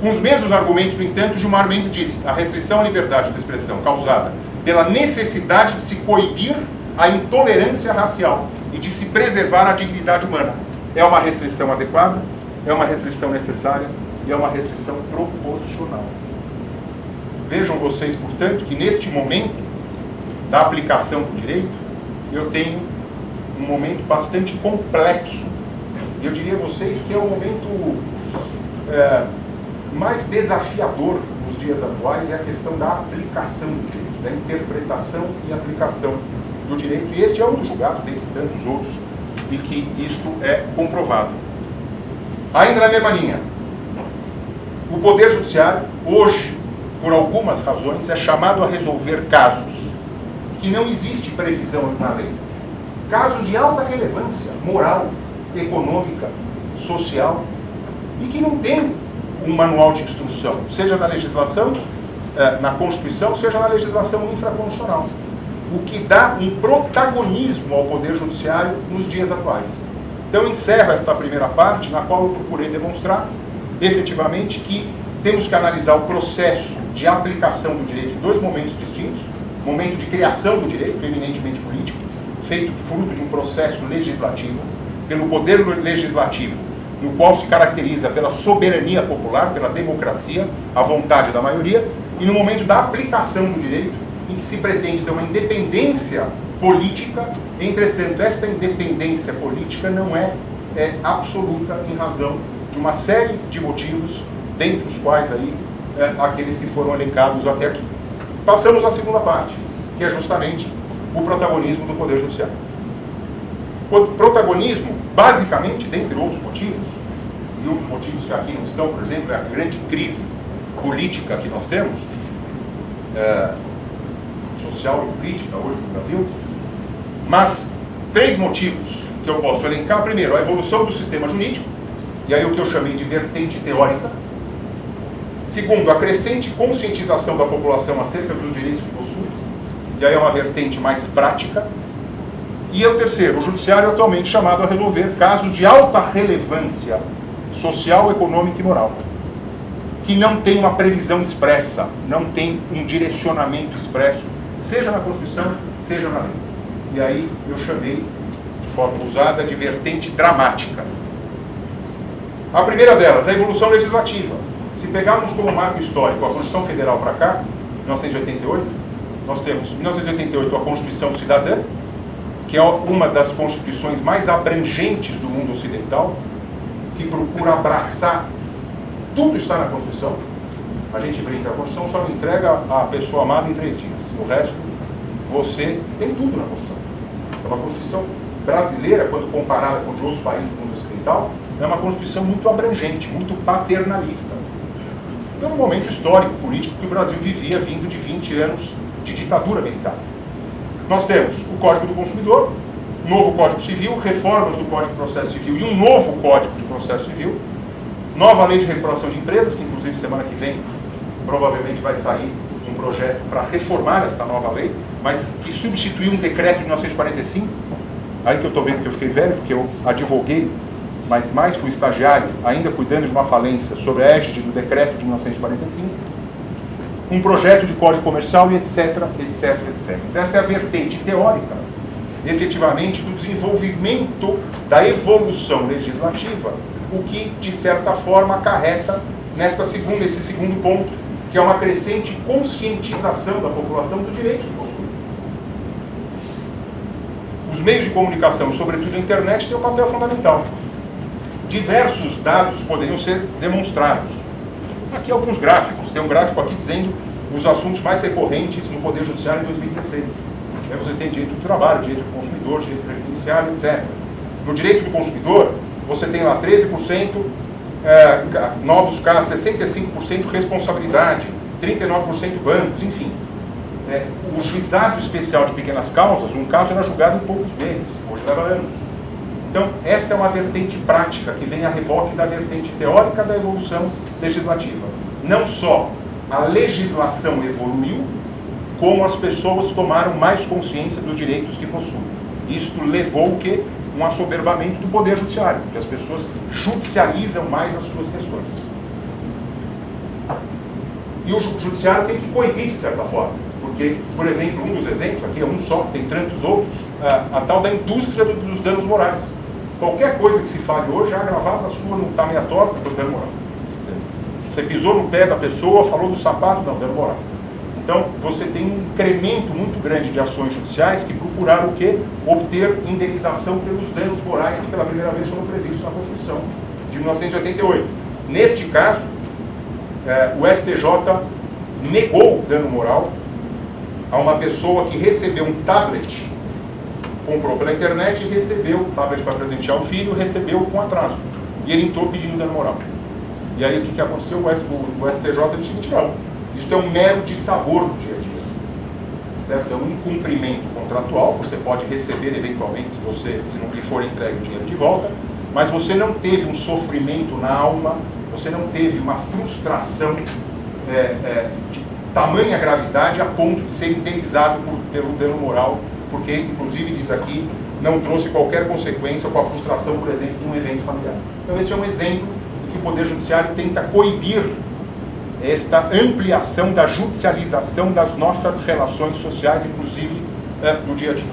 B: Com os mesmos argumentos, no entanto, Gilmar Mendes disse: a restrição à liberdade de expressão causada pela necessidade de se coibir a intolerância racial e de se preservar a dignidade humana é uma restrição adequada, é uma restrição necessária e é uma restrição proporcional. Vejam vocês, portanto, que neste momento da aplicação do direito, eu tenho um momento bastante complexo. Eu diria a vocês que é o momento mais desafiador nos dias atuais, é a questão da aplicação do direito, da interpretação e aplicação do direito. E este é um dos julgados, dentre tantos outros, e que isto é comprovado. Ainda na mesma linha, o Poder Judiciário, hoje, por algumas razões, é chamado a resolver casos que não existe previsão na lei. Casos de alta relevância moral, econômica, social, e que não tem um manual de instrução, seja na legislação, na Constituição, seja na legislação infraconstitucional. O que dá um protagonismo ao Poder Judiciário nos dias atuais. Então, eu encerro esta primeira parte, na qual eu procurei demonstrar, efetivamente, que temos que analisar o processo de aplicação do direito em dois momentos distintos. Momento de criação do direito, eminentemente político, feito fruto de um processo legislativo, pelo poder legislativo, no qual se caracteriza pela soberania popular, pela democracia, a vontade da maioria, e no momento da aplicação do direito, em que se pretende ter uma independência política. Entretanto, esta independência política não é absoluta em razão de uma série de motivos, dentre os quais aí, aqueles que foram elencados até aqui. Passamos à segunda parte, que é justamente o protagonismo do Poder Judiciário. O protagonismo, basicamente, dentre outros motivos, e outros motivos que aqui não estão, por exemplo, é a grande crise política que nós temos, social e política hoje no Brasil, mas 3 motivos que eu posso elencar. Primeiro, a evolução do sistema jurídico, e aí o que eu chamei de vertente teórica. Segundo, a crescente conscientização da população acerca dos direitos que possui, e aí é uma vertente mais prática. E o terceiro, o judiciário atualmente chamado a resolver casos de alta relevância social, econômica e moral, que não tem uma previsão expressa, não tem um direcionamento expresso, seja na Constituição, seja na lei. E aí eu chamei, de forma usada, de vertente dramática. A primeira delas, a evolução legislativa. Se pegarmos como marco histórico a Constituição Federal para cá, 1988, nós temos, em 1988, a Constituição Cidadã, que é uma das constituições mais abrangentes do mundo ocidental, que procura abraçar tudo está na Constituição. A gente brinca, a Constituição só não entrega a pessoa amada em 3 dias. O resto, você tem tudo na Constituição. É uma Constituição brasileira, quando comparada com de outros países do mundo ocidental, é uma Constituição muito abrangente, muito paternalista. Pelo momento histórico, político que o Brasil vivia, vindo de 20 anos de ditadura militar. Nós temos o Código do Consumidor, novo Código Civil, reformas do Código de Processo Civil e um novo Código de Processo Civil, nova lei de regulação de empresas, que inclusive semana que vem provavelmente vai sair um projeto para reformar esta nova lei, mas que substituiu um decreto de 1945, aí que eu estou vendo que eu fiquei velho, porque eu advoguei, mas mais fui estagiário, ainda cuidando de uma falência sobre a égide do decreto de 1945, um projeto de código comercial e etc, etc, etc. Então essa é a vertente teórica, efetivamente, do desenvolvimento da evolução legislativa, o que, de certa forma, acarreta nesse segundo ponto, que é uma crescente conscientização da população dos direitos que possui. Os meios de comunicação, sobretudo a internet, têm um papel fundamental. Diversos dados poderiam ser demonstrados. Aqui alguns gráficos. Tem um gráfico aqui dizendo os assuntos mais recorrentes no Poder Judiciário em 2016. Aí você tem direito do trabalho, direito do consumidor, direito previdenciário, etc. No direito do consumidor, você tem lá 13%, novos casos, 65% responsabilidade, 39% bancos, enfim. O juizado especial de pequenas causas, um caso era julgado em poucos meses, hoje leva anos. Então, esta é uma vertente prática que vem a reboque da vertente teórica da evolução legislativa. Não só a legislação evoluiu, como as pessoas tomaram mais consciência dos direitos que possuem. Isto levou o quê? Um assoberbamento do Poder Judiciário, porque as pessoas judicializam mais as suas questões. E o Judiciário tem que coibir, de certa forma. Porque, por exemplo, um dos exemplos, aqui é um só, tem tantos outros, a tal da indústria dos danos morais. Qualquer coisa que se fale hoje, a gravata sua não está meia torta, por dano moral. Você pisou no pé da pessoa, falou do sapato, não, dano moral. Então, você tem um incremento muito grande de ações judiciais que procuraram o quê? Obter indenização pelos danos morais que pela primeira vez foram previstos na Constituição de 1988. Neste caso, o STJ negou o dano moral a uma pessoa que recebeu um tablet, comprou pela internet e recebeu o tablet para presentear o filho, recebeu com atraso. E ele entrou pedindo dano moral. E aí o que aconteceu? O STJ disse o seguinte, não, isso é um mero dissabor do dia a dia. Certo? É um incumprimento contratual, você pode receber eventualmente se não lhe for entregue o dinheiro de volta, mas você não teve um sofrimento na alma, você não teve uma frustração de tamanha gravidade a ponto de ser indenizado pelo dano moral, porque, inclusive, diz aqui, não trouxe qualquer consequência com a frustração, por exemplo, de um evento familiar. Então, esse é um exemplo em que o Poder Judiciário tenta coibir esta ampliação da judicialização das nossas relações sociais, inclusive no dia a dia.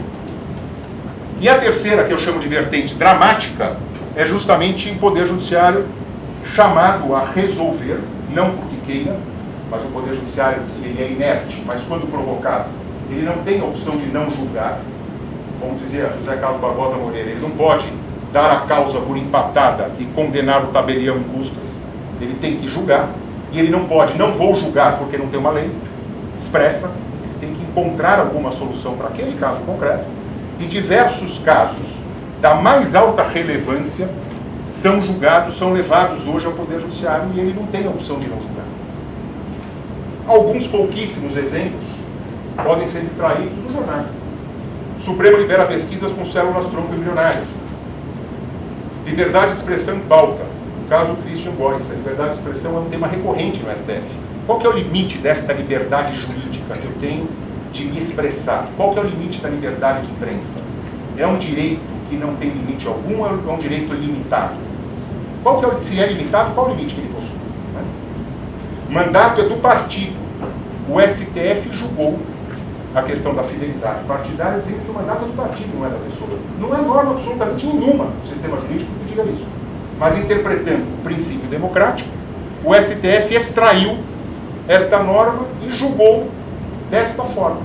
B: E a terceira, que eu chamo de vertente dramática, é justamente o Poder Judiciário chamado a resolver, não porque queira, mas o Poder Judiciário ele é inerte, mas quando provocado, ele não tem a opção de não julgar. Como dizia José Carlos Barbosa Moreira, ele não pode dar a causa por empatada e condenar o tabelião em custas. Ele tem que julgar, e ele não pode, não vou julgar porque não tem uma lei expressa, ele tem que encontrar alguma solução para aquele caso concreto, e diversos casos da mais alta relevância são julgados, são levados hoje ao Poder Judiciário e ele não tem a opção de não julgar. Alguns pouquíssimos exemplos podem ser extraídos dos jornais. O Supremo libera pesquisas com células-tronco embrionárias. Liberdade de expressão em pauta. No caso Christian Boyce, a liberdade de expressão é um tema recorrente no STF. Qual que é o limite desta liberdade jurídica que eu tenho de me expressar? Qual que é o limite da liberdade de imprensa? É um direito que não tem limite algum ou é um direito limitado? Qual que é se é limitado, qual é o limite que ele possui? Né? O mandato é do partido. O STF julgou a questão da fidelidade partidária, dizendo que o mandato é do partido, não é da pessoa. Não é norma absolutamente nenhuma no sistema jurídico que diga isso. Mas interpretando o princípio democrático, o STF extraiu esta norma e julgou desta forma,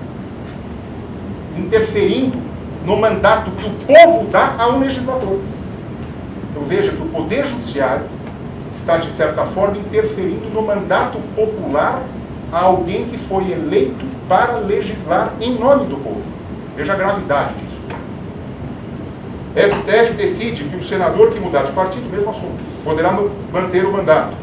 B: interferindo no mandato que o povo dá a um legislador. Então veja que o Poder Judiciário está, de certa forma, interferindo no mandato popular a alguém que foi eleito para legislar em nome do povo. Veja a gravidade disso. STF decide que o senador que mudar de partido, mesmo assunto, poderá manter o mandato.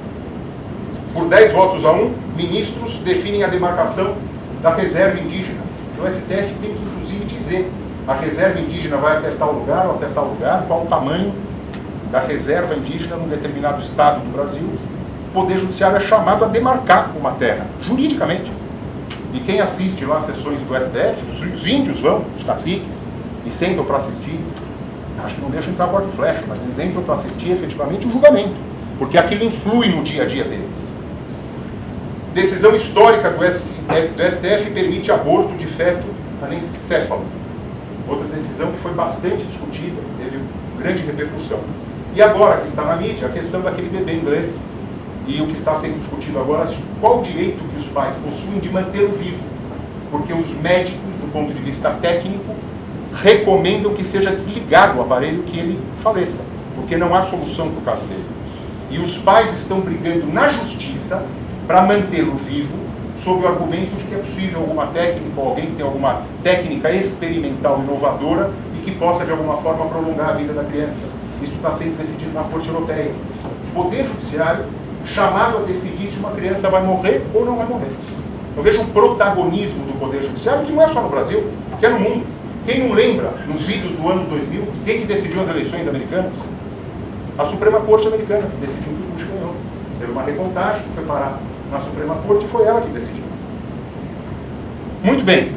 B: Por 10 votos a 1, ministros definem a demarcação da reserva indígena. Então o STF tem que, inclusive, dizer a reserva indígena vai até tal lugar ou até tal lugar, qual o tamanho da reserva indígena num determinado estado do Brasil. O Poder Judiciário é chamado a demarcar uma terra, juridicamente. E quem assiste lá às sessões do STF, os índios vão, os caciques, e sentam para assistir. Acho que não deixam entrar porta e flecha, mas eles entram para assistir efetivamente o julgamento, porque aquilo influi no dia a dia deles. Decisão histórica do STF permite aborto de feto anencéfalo. Outra decisão que foi bastante discutida, teve grande repercussão. E agora que está na mídia, a questão daquele bebê inglês. E o que está sendo discutido agora, qual o direito que os pais possuem de mantê-lo vivo. Porque os médicos, do ponto de vista técnico, recomendam que seja desligado o aparelho, que ele faleça. Porque não há solução para o caso dele. E os pais estão brigando na justiça para mantê-lo vivo, sob o argumento de que é possível alguma técnica, ou alguém que tem alguma técnica experimental inovadora e que possa, de alguma forma, prolongar a vida da criança. Isso está sendo decidido na Corte Europeia. O Poder Judiciário chamado a decidir se uma criança vai morrer ou não vai morrer. Eu vejo um protagonismo do Poder Judiciário que não é só no Brasil, que é no mundo. Quem não lembra, nos vídeos do ano 2000, quem que decidiu as eleições americanas? A Suprema Corte Americana, que decidiu que o Bush ganhou. Teve uma recontagem que foi parar na Suprema Corte e foi ela que decidiu. Muito bem.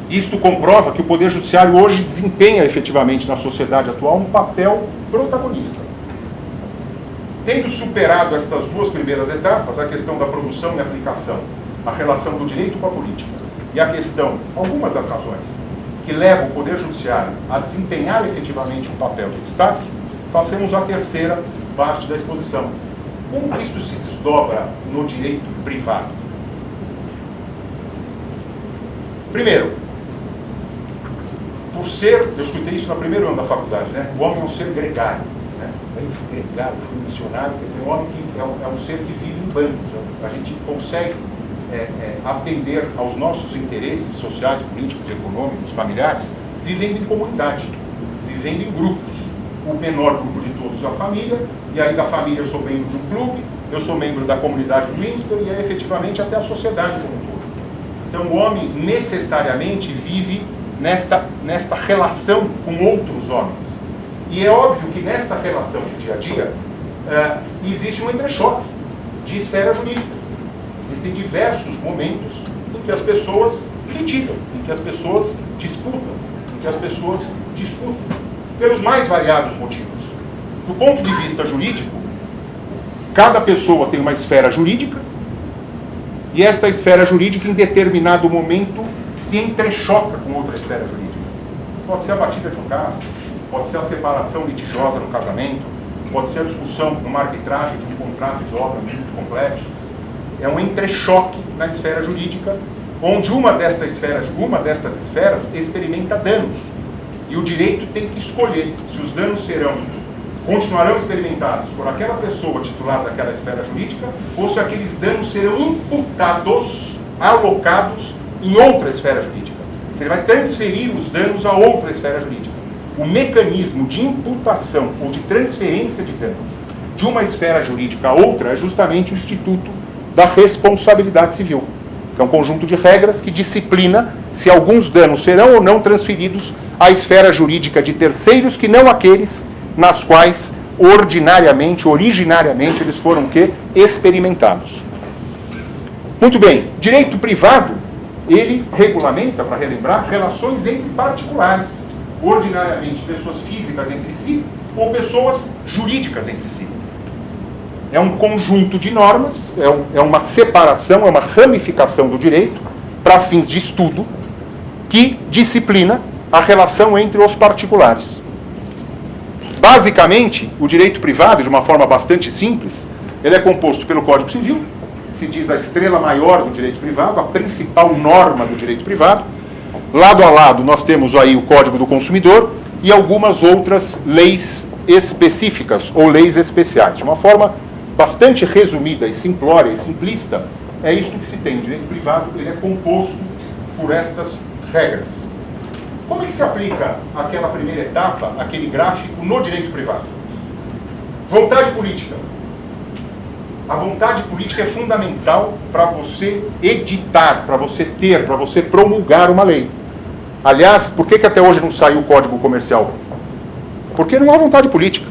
B: Isto comprova que o Poder Judiciário hoje desempenha efetivamente na sociedade atual um papel protagonista. Tendo superado estas duas primeiras etapas, a questão da produção e aplicação, a relação do direito com a política, e a questão, algumas das razões, que levam o Poder Judiciário a desempenhar efetivamente um papel de destaque, passemos à terceira parte da exposição. Como isso se desdobra no direito privado? Primeiro, por ser, eu escutei isso no primeiro ano da faculdade, né? O homem é um ser gregário. Aí eu fui gregário, fui missionário, quer dizer, um homem que é um ser que vive em bandos. A gente consegue atender aos nossos interesses sociais, políticos, econômicos, familiares, vivendo em comunidade, vivendo em grupos. O menor grupo de todos é a família, e aí da família eu sou membro de um clube, eu sou membro da comunidade do Windsor, e é efetivamente até a sociedade como um todo. Então o homem necessariamente vive nesta relação com outros homens. E é óbvio que nesta relação de dia a dia existe um entrechoque de esferas jurídicas. Existem diversos momentos em que as pessoas litigam, em que as pessoas disputam, em que as pessoas discutem, pelos mais variados motivos. Do ponto de vista jurídico, cada pessoa tem uma esfera jurídica, e esta esfera jurídica, em determinado momento, se entrechoca com outra esfera jurídica. Pode ser a batida de um carro, pode ser a separação litigiosa no casamento, pode ser a discussão numa arbitragem de um contrato de obra muito complexo. É um entrechoque na esfera jurídica, onde uma destas esferas experimenta danos. E o direito tem que escolher se os danos continuarão experimentados por aquela pessoa titular daquela esfera jurídica, ou se aqueles danos serão imputados, alocados em outra esfera jurídica. Ele vai transferir os danos a outra esfera jurídica. O mecanismo de imputação ou de transferência de danos de uma esfera jurídica a outra é justamente o Instituto da Responsabilidade Civil, que é um conjunto de regras que disciplina se alguns danos serão ou não transferidos à esfera jurídica de terceiros que não aqueles nas quais originariamente, eles foram experimentados. Muito bem, direito privado, ele regulamenta, para relembrar, relações entre particulares, ordinariamente pessoas físicas entre si ou pessoas jurídicas entre si. É um conjunto de normas, é uma separação, é uma ramificação do direito para fins de estudo que disciplina a relação entre os particulares. Basicamente, o direito privado, de uma forma bastante simples, ele é composto pelo Código Civil, se diz a estrela maior do direito privado, a principal norma do direito privado. Lado a lado, nós temos aí o Código do Consumidor e algumas outras leis específicas ou leis especiais. De uma forma bastante resumida e simplória e simplista, é isto que se tem. O direito privado ele é composto por estas regras. Como é que se aplica aquela primeira etapa, aquele gráfico, no direito privado? Vontade política. A vontade política é fundamental para você editar, para você ter, para você promulgar uma lei. Aliás, por que até hoje não saiu o Código Comercial? Porque não há vontade política.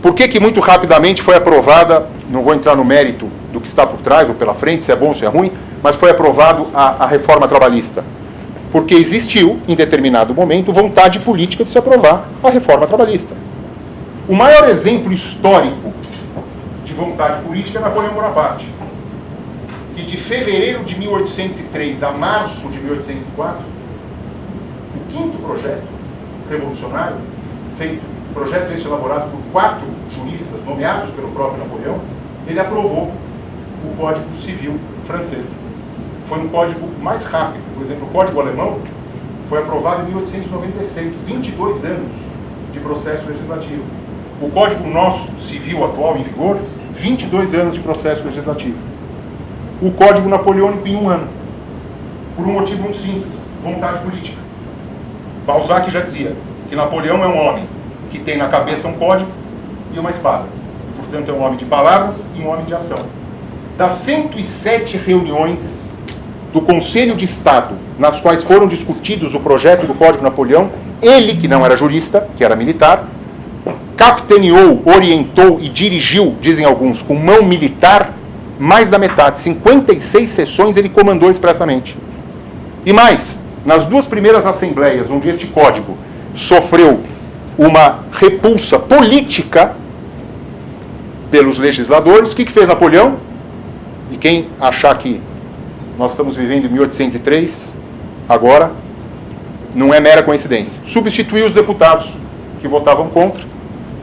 B: Por que muito rapidamente foi aprovada, não vou entrar no mérito do que está por trás ou pela frente, se é bom ou se é ruim, mas foi aprovado a reforma trabalhista? Porque existiu, em determinado momento, vontade política de se aprovar a reforma trabalhista. O maior exemplo histórico de vontade política é Napoleão Bonaparte, que de fevereiro de 1803 a março de 1804, o quinto projeto revolucionário, feito, projeto esse elaborado por 4 juristas nomeados pelo próprio Napoleão, ele aprovou o Código Civil francês. Foi um código mais rápido. Por exemplo, o Código Alemão foi aprovado em 1896, 22 anos de processo legislativo. O Código nosso, civil atual, em vigor, 22 anos de processo legislativo. O Código Napoleônico em 1 ano. Por um motivo muito simples, vontade política. Balzac já dizia que Napoleão é um homem que tem na cabeça um código e uma espada. Portanto, é um homem de palavras e um homem de ação. Das 107 reuniões do Conselho de Estado, nas quais foram discutidos o projeto do Código Napoleão, ele, que não era jurista, que era militar, capitaneou, orientou e dirigiu, dizem alguns, com mão militar, mais da metade, 56 sessões ele comandou expressamente. E mais, nas 2 primeiras assembleias, onde este código sofreu uma repulsa política pelos legisladores, o que fez Napoleão? E quem achar que nós estamos vivendo em 1803, agora, não é mera coincidência. Substituiu os deputados que votavam contra.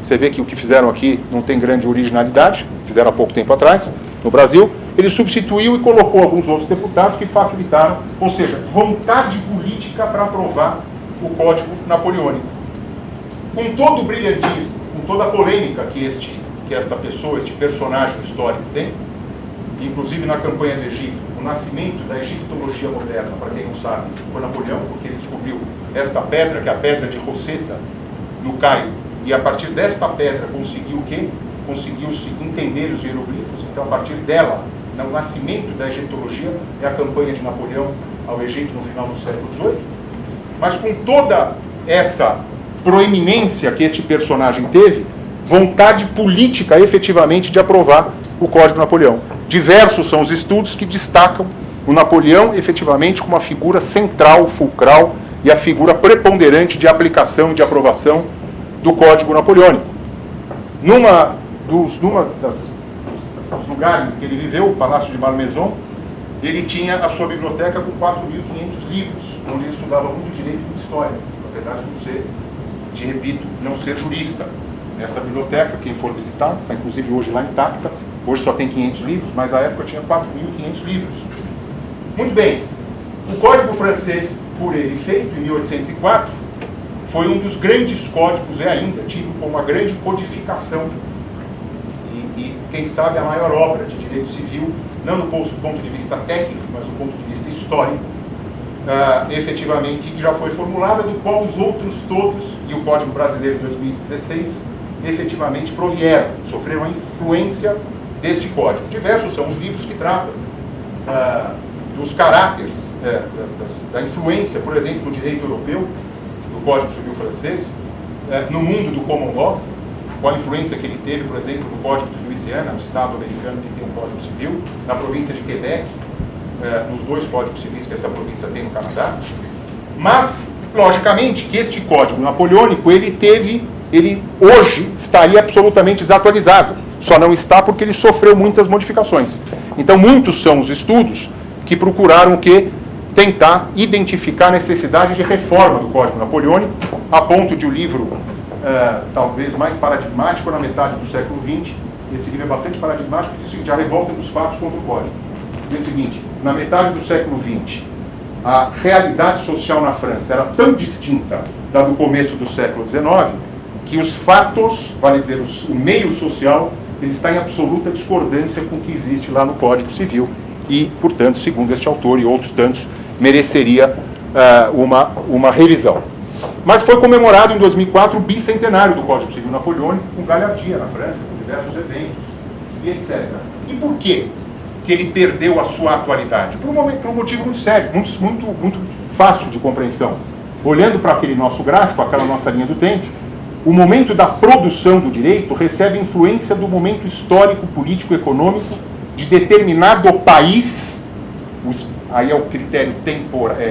B: Você vê que o que fizeram aqui não tem grande originalidade, fizeram há pouco tempo atrás, no Brasil. Ele substituiu e colocou alguns outros deputados que facilitaram, ou seja, vontade política para aprovar o Código Napoleônico. Com todo o brilhantismo, com toda a polêmica que esta pessoa, este personagem histórico tem, inclusive na campanha do Egito, o nascimento da egiptologia moderna, para quem não sabe, foi Napoleão, porque ele descobriu esta pedra, que é a pedra de Rosetta, no Cairo, e a partir desta pedra conseguiu o quê? Conseguiu-se entender os hieroglifos. Então, a partir dela, o nascimento da egiptologia é a campanha de Napoleão ao Egito no final do século XVIII. Mas com toda essa proeminência que este personagem teve, vontade política efetivamente de aprovar o Código Napoleão. Diversos são os estudos que destacam o Napoleão efetivamente como uma figura central, fulcral e a figura preponderante de aplicação e de aprovação do Código Napoleônico. Numa dos lugares que ele viveu, o Palácio de Malmaison, ele tinha a sua biblioteca com 4.500 livros, onde ele estudava muito direito e muita história, apesar de não ser, te repito, não ser jurista. Essa biblioteca, quem for visitar, está inclusive hoje lá intacta, hoje só tem 500 livros, mas à época tinha 4.500 livros. Muito bem, o Código francês, por ele feito, em 1804, foi um dos grandes códigos, é ainda, tido como uma grande codificação. E quem sabe, a maior obra de direito civil, não do ponto de vista técnico, mas do ponto de vista histórico, efetivamente já foi formulada, do qual os outros todos, e o Código Brasileiro de 2016, efetivamente provieram, sofreram a influência deste código. Diversos são os livros que tratam dos caráteres, da influência, por exemplo, do direito europeu, do Código Civil francês, no mundo do common law, com a influência que ele teve, por exemplo, no Código de Louisiana, no estado americano que tem um Código Civil, na província de Quebec, nos 2 códigos civis que essa província tem no Canadá. Mas, logicamente, que este Código Napoleônico, ele hoje estaria absolutamente desatualizado. Só não está porque ele sofreu muitas modificações. Então, muitos são os estudos que procuraram tentar identificar a necessidade de reforma do Código Napoleônico, a ponto de o livro, talvez mais paradigmático, na metade do século XX, esse livro é bastante paradigmático, diz o seguinte: a revolta dos fatos contra o Código. Diz o seguinte: na metade do século XX, a realidade social na França era tão distinta da do começo do século XIX, que os fatos, vale dizer, o meio social, ele está em absoluta discordância com o que existe lá no Código Civil e, portanto, segundo este autor e outros tantos, mereceria uma revisão. Mas foi comemorado em 2004 o bicentenário do Código Civil Napoleônico, com galhardia na França, com diversos eventos e etc. E por quê que ele perdeu a sua atualidade? Por um motivo muito sério, muito fácil de compreensão. Olhando para aquele nosso gráfico, aquela nossa linha do tempo, o momento da produção do direito recebe influência do momento histórico, político, econômico de determinado país, aí é o critério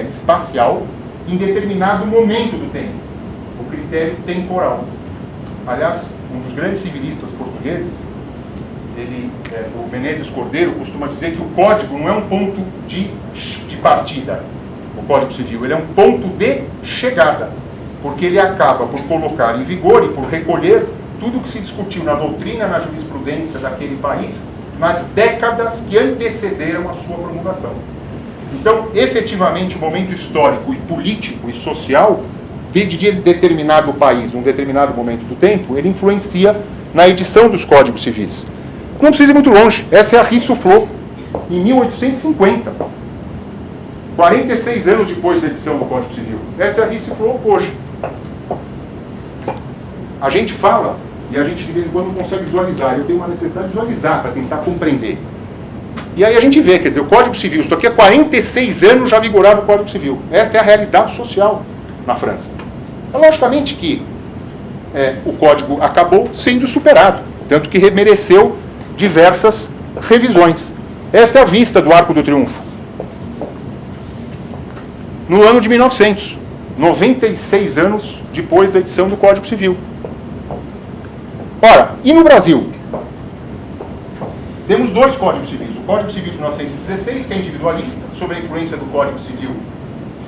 B: espacial, em determinado momento do tempo, o critério temporal. Aliás, um dos grandes civilistas portugueses, o Menezes Cordeiro, costuma dizer que o Código não é um ponto de partida, o Código Civil, ele é um ponto de chegada, porque ele acaba por colocar em vigor e por recolher tudo o que se discutiu na doutrina, na jurisprudência daquele país, nas décadas que antecederam a sua promulgação. Então, efetivamente, o momento histórico e político e social de determinado país, num determinado momento do tempo, ele influencia na edição dos códigos civis. Não precisa ir muito longe. Essa é a Rissoufflot, em 1850. 46 anos depois da edição do Código Civil. Essa é a Rissoufflot hoje. A gente fala, e a gente de vez em quando não consegue visualizar. Eu tenho uma necessidade de visualizar para tentar compreender. E aí a gente vê, quer dizer, o Código Civil, isso aqui há 46 anos já vigorava o Código Civil. Esta é a realidade social na França. Então, logicamente que o Código acabou sendo superado, tanto que mereceu diversas revisões. Esta é a vista do Arco do Triunfo. No ano de 1900, 96 anos depois da edição do Código Civil. Ora, e no Brasil? Temos 2 códigos civis. O Código Civil de 1916, que é individualista, sob a influência do Código Civil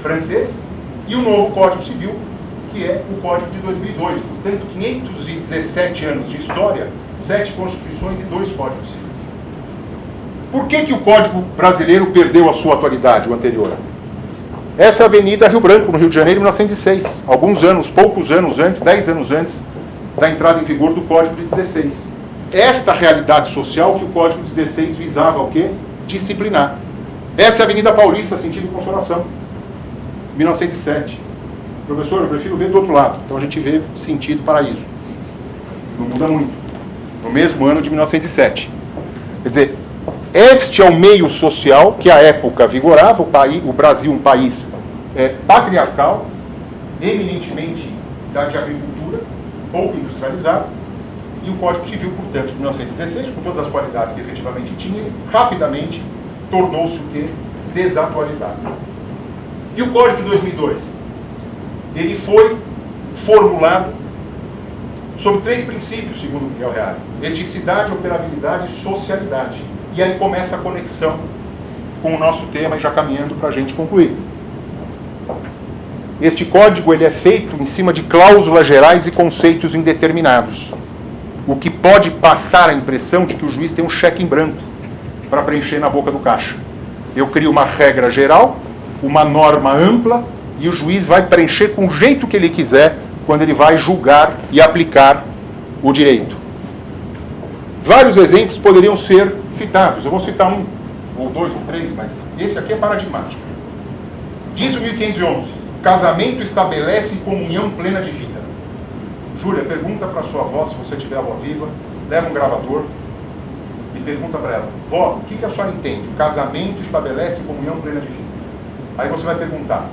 B: francês, e o novo Código Civil, que é o Código de 2002. Portanto, 517 anos de história, 7 constituições e 2 códigos civis. Por que o Código brasileiro perdeu a sua atualidade, o anterior? Essa é a Avenida Rio Branco, no Rio de Janeiro, em 1906. Alguns anos, poucos anos antes, 10 anos antes da entrada em vigor do Código de 16. Esta realidade social que o Código 16 visava o quê? Disciplinar. Essa é a Avenida Paulista, sentido Consolação, 1907. Professor, eu prefiro ver do outro lado. Então a gente vê sentido Paraíso. Não muda muito. No mesmo ano de 1907. Quer dizer, este é o meio social que à época vigorava, o Brasil, um país patriarcal, eminentemente de agricultura, pouco industrializado, e o Código Civil, portanto, de 1916, com todas as qualidades que efetivamente tinha, rapidamente tornou-se o quê? Desatualizado. E o Código de 2002? Ele foi formulado sobre 3 princípios, segundo Miguel Reale: eticidade, operabilidade e socialidade. E aí começa a conexão com o nosso tema, e já caminhando para a gente concluir. Este código ele é feito em cima de cláusulas gerais e conceitos indeterminados, o que pode passar a impressão de que o juiz tem um cheque em branco para preencher na boca do caixa. Eu crio uma regra geral, uma norma ampla, e o juiz vai preencher com o jeito que ele quiser quando ele vai julgar e aplicar o direito. Vários exemplos poderiam ser citados. Eu vou citar 1, ou 2, ou 3, mas esse aqui é paradigmático. Diz o 1511, casamento estabelece comunhão plena de vida. Júlia, pergunta para sua avó, se você tiver avó viva, leva um gravador e pergunta para ela, vó, o que a senhora entende? O casamento estabelece comunhão plena de vida. Aí você vai perguntar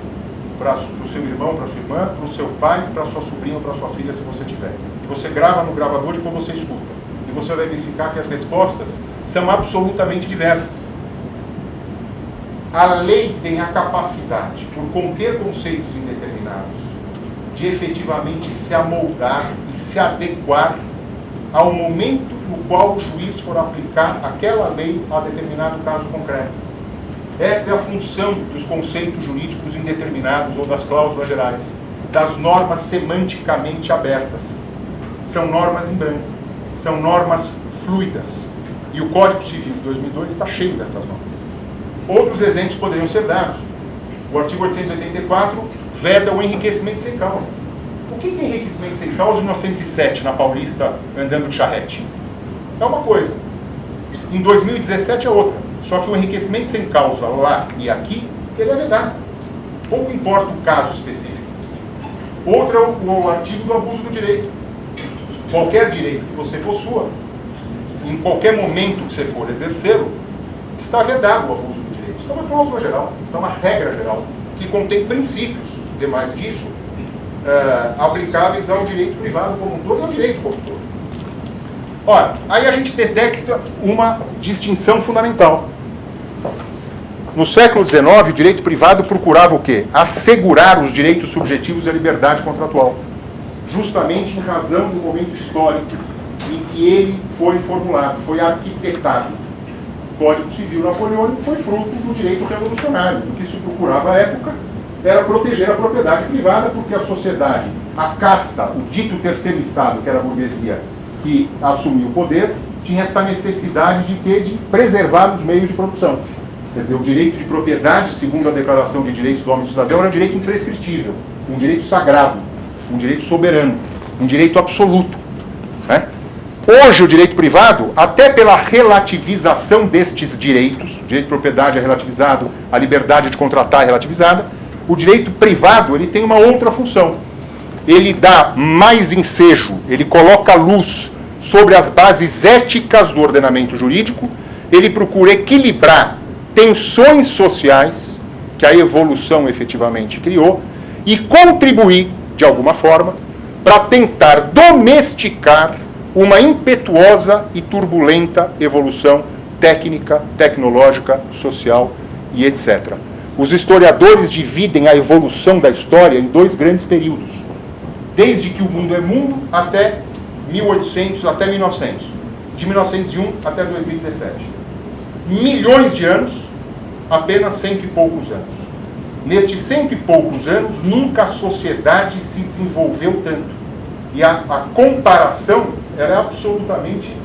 B: para o seu irmão, para a sua irmã, para o seu pai, para a sua sobrinha ou para a sua filha, se você tiver. E você grava no gravador e depois você escuta. E você vai verificar que as respostas são absolutamente diversas. A lei tem a capacidade, por conter conceitos indeterminados, de efetivamente se amoldar e se adequar ao momento no qual o juiz for aplicar aquela lei a determinado caso concreto. Esta é a função dos conceitos jurídicos indeterminados ou das cláusulas gerais, das normas semanticamente abertas. São normas em branco, são normas fluidas. E o Código Civil de 2002 está cheio dessas normas. Outros exemplos poderiam ser dados. O artigo 884 veda o enriquecimento sem causa. O que é enriquecimento sem causa em 1907, na Paulista, andando de charrete? É uma coisa. Em 2017 é outra. Só que o enriquecimento sem causa lá e aqui, ele é vedado. Pouco importa o caso específico. Outro é o artigo do abuso do direito. Qualquer direito que você possua, em qualquer momento que você for exercê-lo, está vedado o abuso do direito. Isso é uma cláusula geral, isso é uma regra geral, que contém princípios, demais disso, aplicáveis ao direito privado como um todo e ao direito como um todo. Ora, aí a gente detecta uma distinção fundamental. No século XIX, o direito privado procurava o quê? Assegurar os direitos subjetivos e a liberdade contratual. Justamente em razão do momento histórico em que ele foi formulado, foi arquitetado. O Código Civil Napoleônico foi fruto do direito revolucionário. O que se procurava à época era proteger a propriedade privada, porque a sociedade, a casta, o dito terceiro estado, que era a burguesia, que assumiu o poder, tinha essa necessidade de quê? De preservar os meios de produção. Quer dizer, o direito de propriedade, segundo a Declaração de Direitos do Homem e do Cidadão, era um direito imprescritível, um direito sagrado, um direito soberano, um direito absoluto. Né? Hoje, o direito privado, até pela relativização destes direitos, o direito de propriedade é relativizado, a liberdade de contratar é relativizada, o direito privado ele tem uma outra função. Ele dá mais ensejo, ele coloca luz sobre as bases éticas do ordenamento jurídico, ele procura equilibrar tensões sociais, que a evolução efetivamente criou, e contribuir, de alguma forma, para tentar domesticar uma impetuosa e turbulenta evolução técnica, tecnológica, social e etc. Os historiadores dividem a evolução da história em dois grandes períodos. Desde que o mundo é mundo até 1800, até 1900. De 1901 até 2017. Milhões de anos, apenas 100 e poucos anos. Nestes 100 e poucos anos, nunca a sociedade se desenvolveu tanto. E a comparação ela é absolutamente,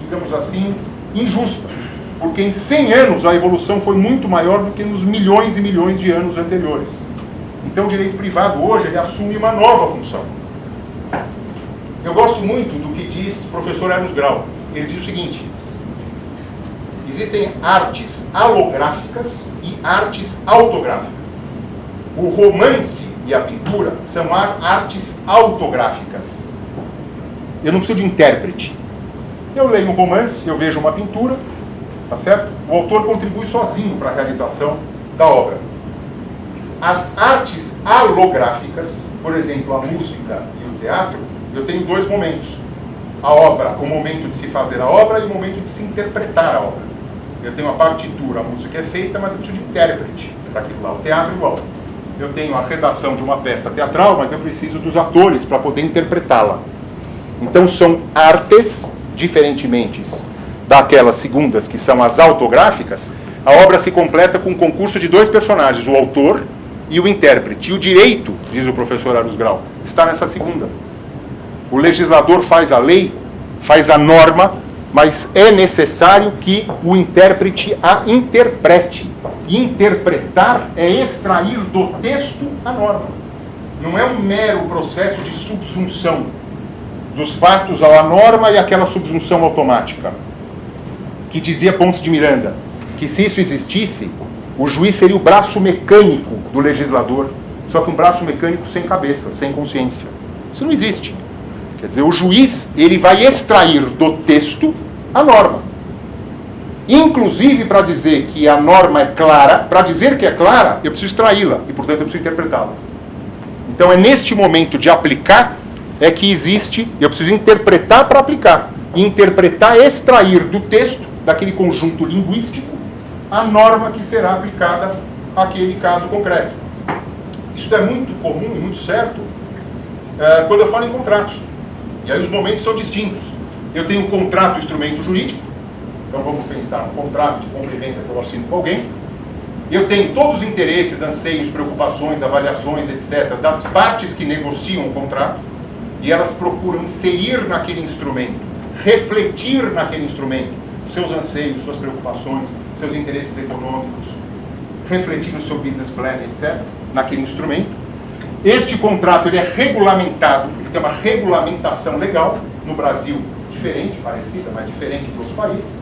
B: digamos assim, injusta. Porque em 100 anos a evolução foi muito maior do que nos milhões e milhões de anos anteriores. Então o direito privado hoje ele assume uma nova função. Eu gosto muito do que diz o professor Eros Grau. Ele diz o seguinte: existem artes alográficas e artes autográficas. O romance e a pintura são artes autográficas. Eu não preciso de intérprete. Eu leio um romance, eu vejo uma pintura, tá certo? O autor contribui sozinho para a realização da obra. As artes alográficas, por exemplo, a música e o teatro, eu tenho dois momentos. A obra, o momento de se fazer a obra e o momento de se interpretar a obra. Eu tenho a partitura, a música é feita, mas eu preciso de intérprete para aquilo lá. O teatro é igual. Eu tenho a redação de uma peça teatral, mas eu preciso dos atores para poder interpretá-la. Então são artes, diferentemente daquelas segundas, que são as autográficas, a obra se completa com um concurso de dois personagens, o autor e o intérprete. E o direito, diz o professor Eros Grau, está nessa segunda. O legislador faz a lei, faz a norma, mas é necessário que o intérprete a interprete. E interpretar é extrair do texto a norma. Não é um mero processo de subsunção dos fatos à norma e aquela subsunção automática. Que dizia Pontes de Miranda, que se isso existisse, O juiz seria o braço mecânico do legislador, só que um braço mecânico sem cabeça, sem consciência. Isso não existe. Quer dizer, o juiz, ele vai extrair do texto a norma. Inclusive, para dizer que a norma é clara, para dizer que é clara, eu preciso extraí-la, e, portanto, eu preciso interpretá-la. Então, é neste momento de aplicar, é que existe, eu preciso interpretar para aplicar. E interpretar é extrair do texto, daquele conjunto linguístico, a norma que será aplicada àquele caso concreto. Isso é muito comum e muito certo quando eu falo em contratos. E aí os momentos são distintos. Eu tenho um contrato, instrumento jurídico. Então vamos pensar no contrato de compra e venda que eu assino com alguém. Eu tenho todos os interesses, anseios, preocupações, avaliações, etc., das partes que negociam o contrato, e elas procuram inserir naquele instrumento, refletir naquele instrumento, seus anseios, suas preocupações, seus interesses econômicos, refletir o seu business plan, etc., naquele instrumento. Este contrato ele é regulamentado, ele tem uma regulamentação legal, no Brasil diferente, parecida, mas diferente de outros países.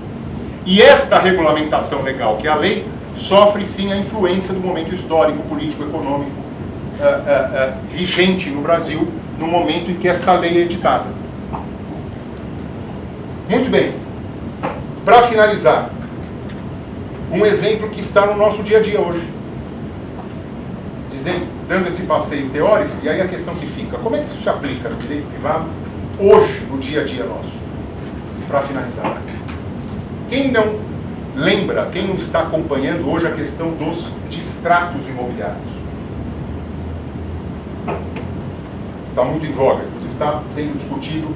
B: E esta regulamentação legal, que é a lei, sofre sim a influência do momento histórico, político, econômico vigente no Brasil, no momento em que esta lei é editada. Muito bem. Para finalizar, um exemplo que está no nosso dia a dia hoje. Dando esse passeio teórico, e aí a questão que fica, como é que isso se aplica no direito privado hoje, no dia a dia nosso? Para finalizar. Quem não lembra, quem não está acompanhando hoje a questão dos distratos imobiliários? Está muito em voga, inclusive está sendo discutido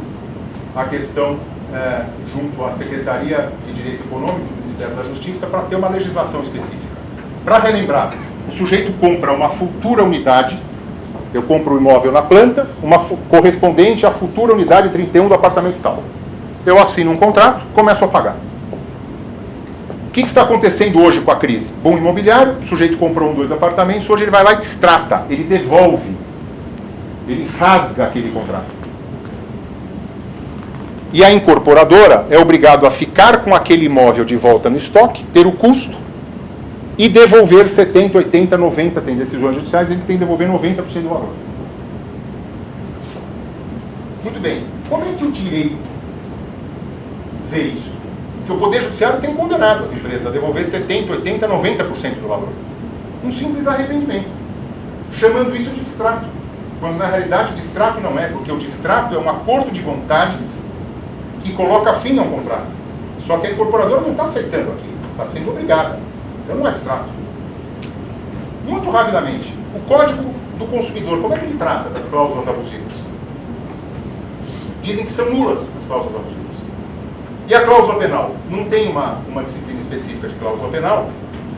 B: a questão junto à Secretaria de Direito Econômico do Ministério da Justiça para ter uma legislação específica. Para relembrar, o sujeito compra uma futura unidade, eu compro o imóvel na planta, uma correspondente à futura unidade 31 do apartamento tal. Eu assino um contrato, começo a pagar. O que está acontecendo hoje com a crise? Boom imobiliário, o sujeito comprou 2 apartamentos, hoje ele vai lá e distrata, ele devolve, ele rasga aquele contrato. E a incorporadora é obrigada a ficar com aquele imóvel de volta no estoque, ter o custo, e devolver 70%, 80%, 90%, tem decisões judiciais, ele tem que devolver 90% do valor. Muito bem, como é que o direito vê isso? Porque o Poder Judiciário tem condenado as empresas a devolver 70%, 80%, 90% do valor. Um simples arrependimento, chamando isso de distrato. Quando na realidade o distrato não é, porque o distrato é um acordo de vontades que coloca fim ao contrato. Só que a incorporadora não está aceitando aquilo, está sendo obrigada. Então não é distrato. Muito rapidamente, o Código do Consumidor, como é que ele trata das cláusulas abusivas? Dizem que são nulas as cláusulas abusivas. E a cláusula penal? Não tem uma disciplina específica de cláusula penal,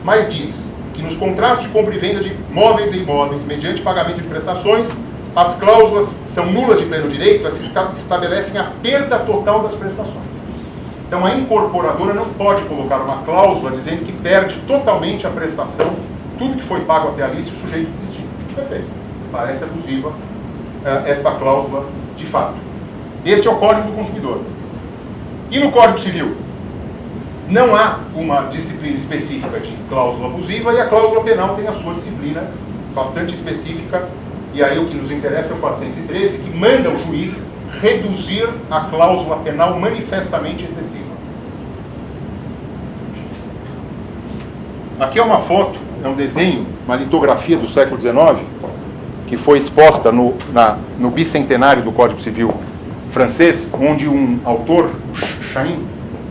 B: mas diz que nos contratos de compra e venda de móveis e imóveis, mediante pagamento de prestações, as cláusulas são nulas de pleno direito, elas estabelecem a perda total das prestações. Então a incorporadora não pode colocar uma cláusula dizendo que perde totalmente a prestação, tudo que foi pago até ali, se o sujeito desistir. Perfeito. Parece abusiva esta cláusula de fato. Este é o Código do Consumidor. E no Código Civil? Não há uma disciplina específica de cláusula abusiva e a cláusula penal tem a sua disciplina bastante específica. E aí o que nos interessa é o 413, que manda o juiz reduzir a cláusula penal manifestamente excessiva. Aqui é uma foto, é um desenho, uma litografia do século XIX, que foi exposta no bicentenário do Código Civil francês, onde um autor, Chain,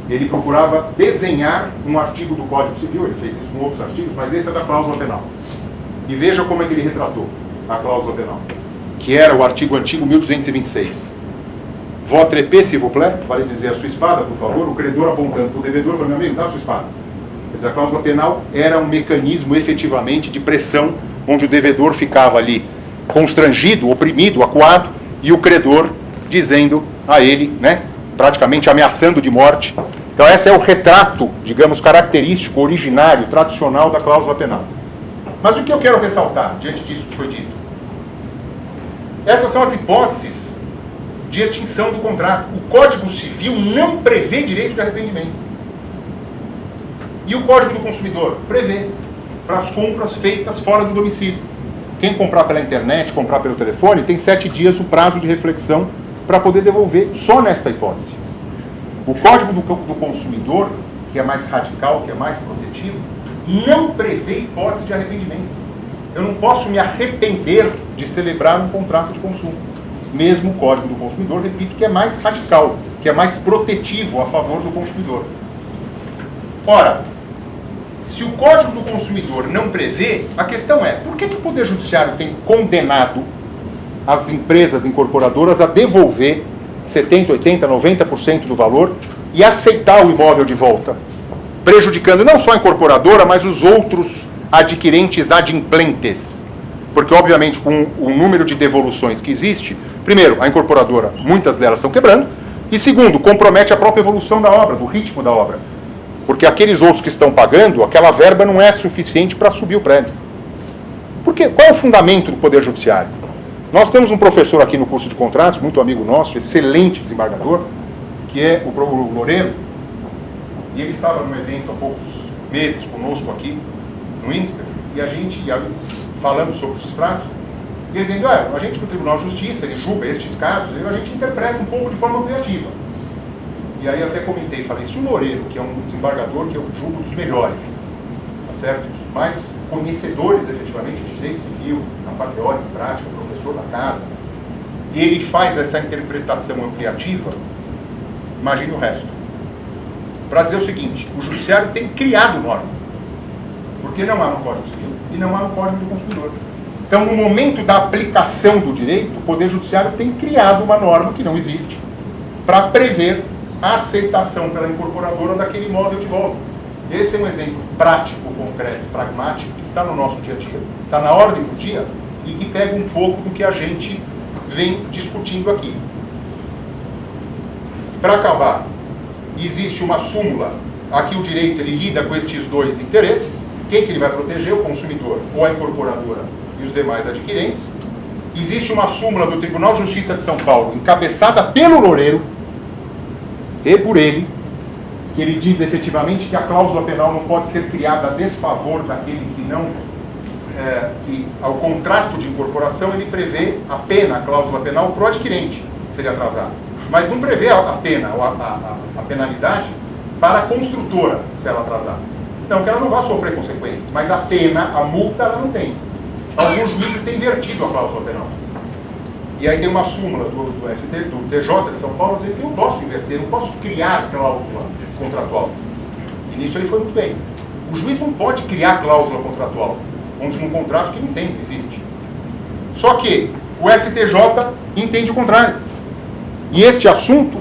B: ele procurava desenhar um artigo do Código Civil, ele fez isso com outros artigos, mas esse é da cláusula penal. E veja como é que ele retratou a cláusula penal, que era o artigo antigo 1226. Votre épée, s'il vous plaît, vale dizer a sua espada, por favor, o credor apontando para o devedor, falando, meu amigo, dá a sua espada. Mas a cláusula penal era um mecanismo efetivamente de pressão, onde o devedor ficava ali constrangido, oprimido, acuado, e o credor dizendo a ele, né, praticamente ameaçando de morte. Então esse é o retrato, digamos, característico, originário, tradicional da cláusula penal. Mas o que eu quero ressaltar, diante disso que foi dito? Essas são as hipóteses de extinção do contrato. O Código Civil não prevê direito de arrependimento. E o Código do Consumidor? Prevê. para as compras feitas fora do domicílio. Quem comprar pela internet, comprar pelo telefone, tem 7 dias o prazo de reflexão para poder devolver, só nesta hipótese. O Código do Consumidor, que é mais radical, que é mais protetivo, não prevê hipótese de arrependimento. Eu não posso me arrepender de celebrar um contrato de consumo. Mesmo o Código do Consumidor, repito, que é mais radical, que é mais protetivo a favor do consumidor. Ora, se o Código do Consumidor não prevê, a questão é, por que o Poder Judiciário tem condenado as empresas incorporadoras a devolver 70%, 80%, 90% do valor e aceitar o imóvel de volta, prejudicando não só a incorporadora, mas os outros adquirentes adimplentes? Porque, obviamente, com o número de devoluções que existe, primeiro, a incorporadora, muitas delas estão quebrando, e segundo, compromete a própria evolução da obra, do ritmo da obra. Porque aqueles outros que estão pagando, aquela verba não é suficiente para subir o prédio. Porque, qual é o fundamento do Poder Judiciário? Nós temos um professor aqui no curso de contratos, muito amigo nosso, excelente desembargador, que é o Loureiro, e ele estava num evento há poucos meses conosco aqui, no INSPER, e a gente falando sobre os extratos, e ele dizendo, a gente no Tribunal de Justiça, ele julga estes casos, a gente interpreta um pouco de forma criativa. E aí eu até comentei, falei, se o Loureiro, que é um desembargador que eu julgo dos melhores, tá certo? Dos mais conhecedores, efetivamente, de direito civil, na parte teórica e prática, professor da casa, e ele faz essa interpretação ampliativa, imagine o resto. Para dizer o seguinte, o Judiciário tem criado norma, porque não há no Código Civil e não há no Código do Consumidor. Então, no momento da aplicação do direito, o Poder Judiciário tem criado uma norma que não existe, para prever a aceitação pela incorporadora daquele imóvel de volta. Esse é um exemplo prático, concreto, pragmático, que está no nosso dia a dia, está na ordem do dia e que pega um pouco do que a gente vem discutindo aqui. Para acabar, existe uma súmula, aqui o direito ele lida com estes dois interesses, quem que ele vai proteger, o consumidor ou a incorporadora e os demais adquirentes. Existe uma súmula do Tribunal de Justiça de São Paulo, encabeçada pelo Loureiro, e por ele, que ele diz efetivamente que a cláusula penal não pode ser criada a desfavor daquele que não, que ao contrato de incorporação ele prevê a pena, a cláusula penal para o adquirente, se ele atrasar. Mas não prevê a pena, a penalidade para a construtora, se ela atrasar. Não, que ela não vai sofrer consequências, mas a pena, a multa, ela não tem. Alguns juízes têm invertido a cláusula penal. E aí tem uma súmula do TJ de São Paulo dizendo que eu posso inverter, eu posso criar cláusula contratual. E nisso ele foi muito bem. O juiz não pode criar cláusula contratual, onde num contrato que não tem, não existe. Só que o STJ entende o contrário. E este assunto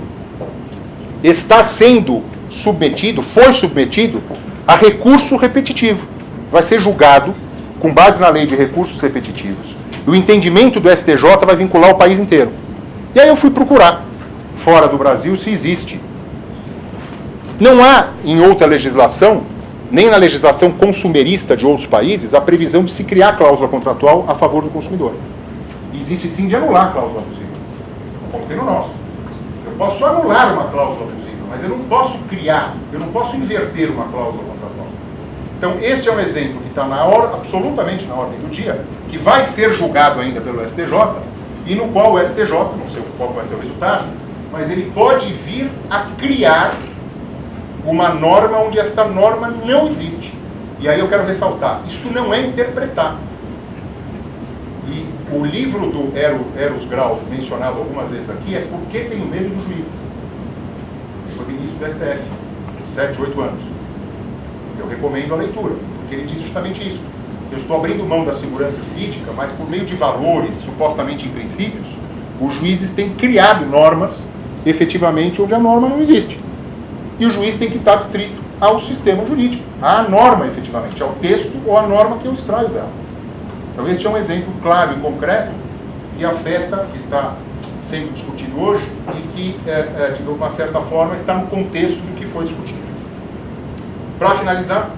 B: está sendo submetido, foi submetido a recurso repetitivo. Vai ser julgado com base na lei de recursos repetitivos. O entendimento do STJ vai vincular o país inteiro. E aí eu fui procurar, fora do Brasil, se existe. Não há, em outra legislação, nem na legislação consumerista de outros países, a previsão de se criar cláusula contratual a favor do consumidor. Existe sim de anular a cláusula abusiva, como tem no nosso. Eu posso anular uma cláusula abusiva, mas eu não posso criar, eu não posso inverter uma cláusula contratual. Então, este é um exemplo que está absolutamente na ordem do dia, que vai ser julgado ainda pelo STJ, e no qual o STJ, não sei qual vai ser o resultado, mas ele pode vir a criar uma norma onde esta norma não existe. E aí eu quero ressaltar, isso não é interpretar. E o livro do Eros Grau, mencionado algumas vezes aqui, é Por que Tenho Medo dos Juízes. Foi ministro do STF, 7, 8 anos. Eu recomendo a leitura, porque ele diz justamente isso. Eu estou abrindo mão da segurança jurídica, mas por meio de valores, supostamente em princípios, os juízes têm criado normas, efetivamente, onde a norma não existe. E o juiz tem que estar adscrito ao sistema jurídico, à norma, efetivamente, ao texto ou à norma que eu extraio dela. Então, este é um exemplo claro e concreto que afeta, que está sendo discutido hoje e que, de uma certa forma, está no contexto do que foi discutido. Para finalizar,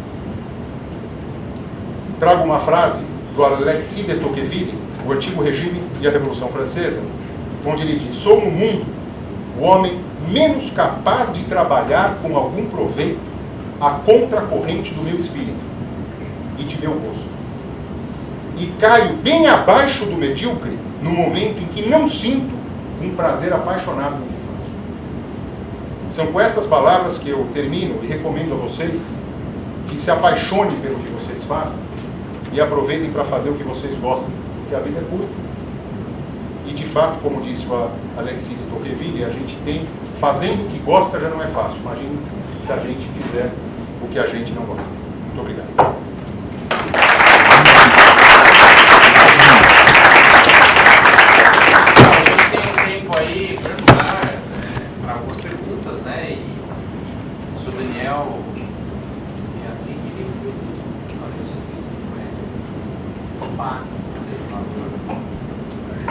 B: trago uma frase do Alexis de Tocqueville, O Antigo Regime e a Revolução Francesa, onde ele diz: sou no mundo o homem menos capaz de trabalhar com algum proveito a contracorrente do meu espírito. e de meu gosto. E caio bem abaixo do medíocre no momento em que não sinto um prazer apaixonado no que faço. São com essas palavras que eu termino e recomendo a vocês que se apaixonem pelo que vocês fazem e aproveitem para fazer o que vocês gostam, porque a vida é curta. E de fato, como disse o Alexis de Tocqueville, a gente tem, fazendo o que gosta já não é fácil. Imagine se a gente fizer o que a gente não gosta. Muito obrigado.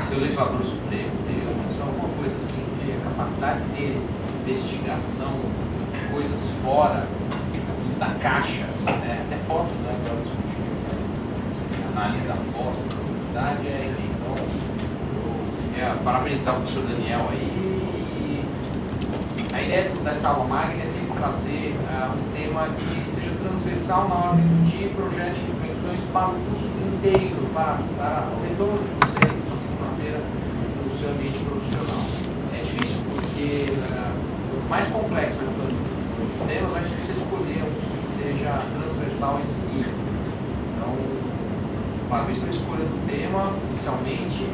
A: O legislador supremo, Deus, alguma coisa assim, a capacidade dele de investigação, coisas fora da caixa, né? Até fotos, né? Agora analisa a foto, a profundidade, é isso. Então, eu parabenizar o professor Daniel aí. E a ideia dessa aula magna é sempre trazer um tema que seja transversal na hora de projetos de intervenções para o curso inteiro, para o retorno de vocês na segunda-feira no seu ambiente profissional. É difícil porque quanto mais complexo os temas, mais difícil escolher um que seja transversal e seguir. Então, parabéns pela escolha do tema, oficialmente.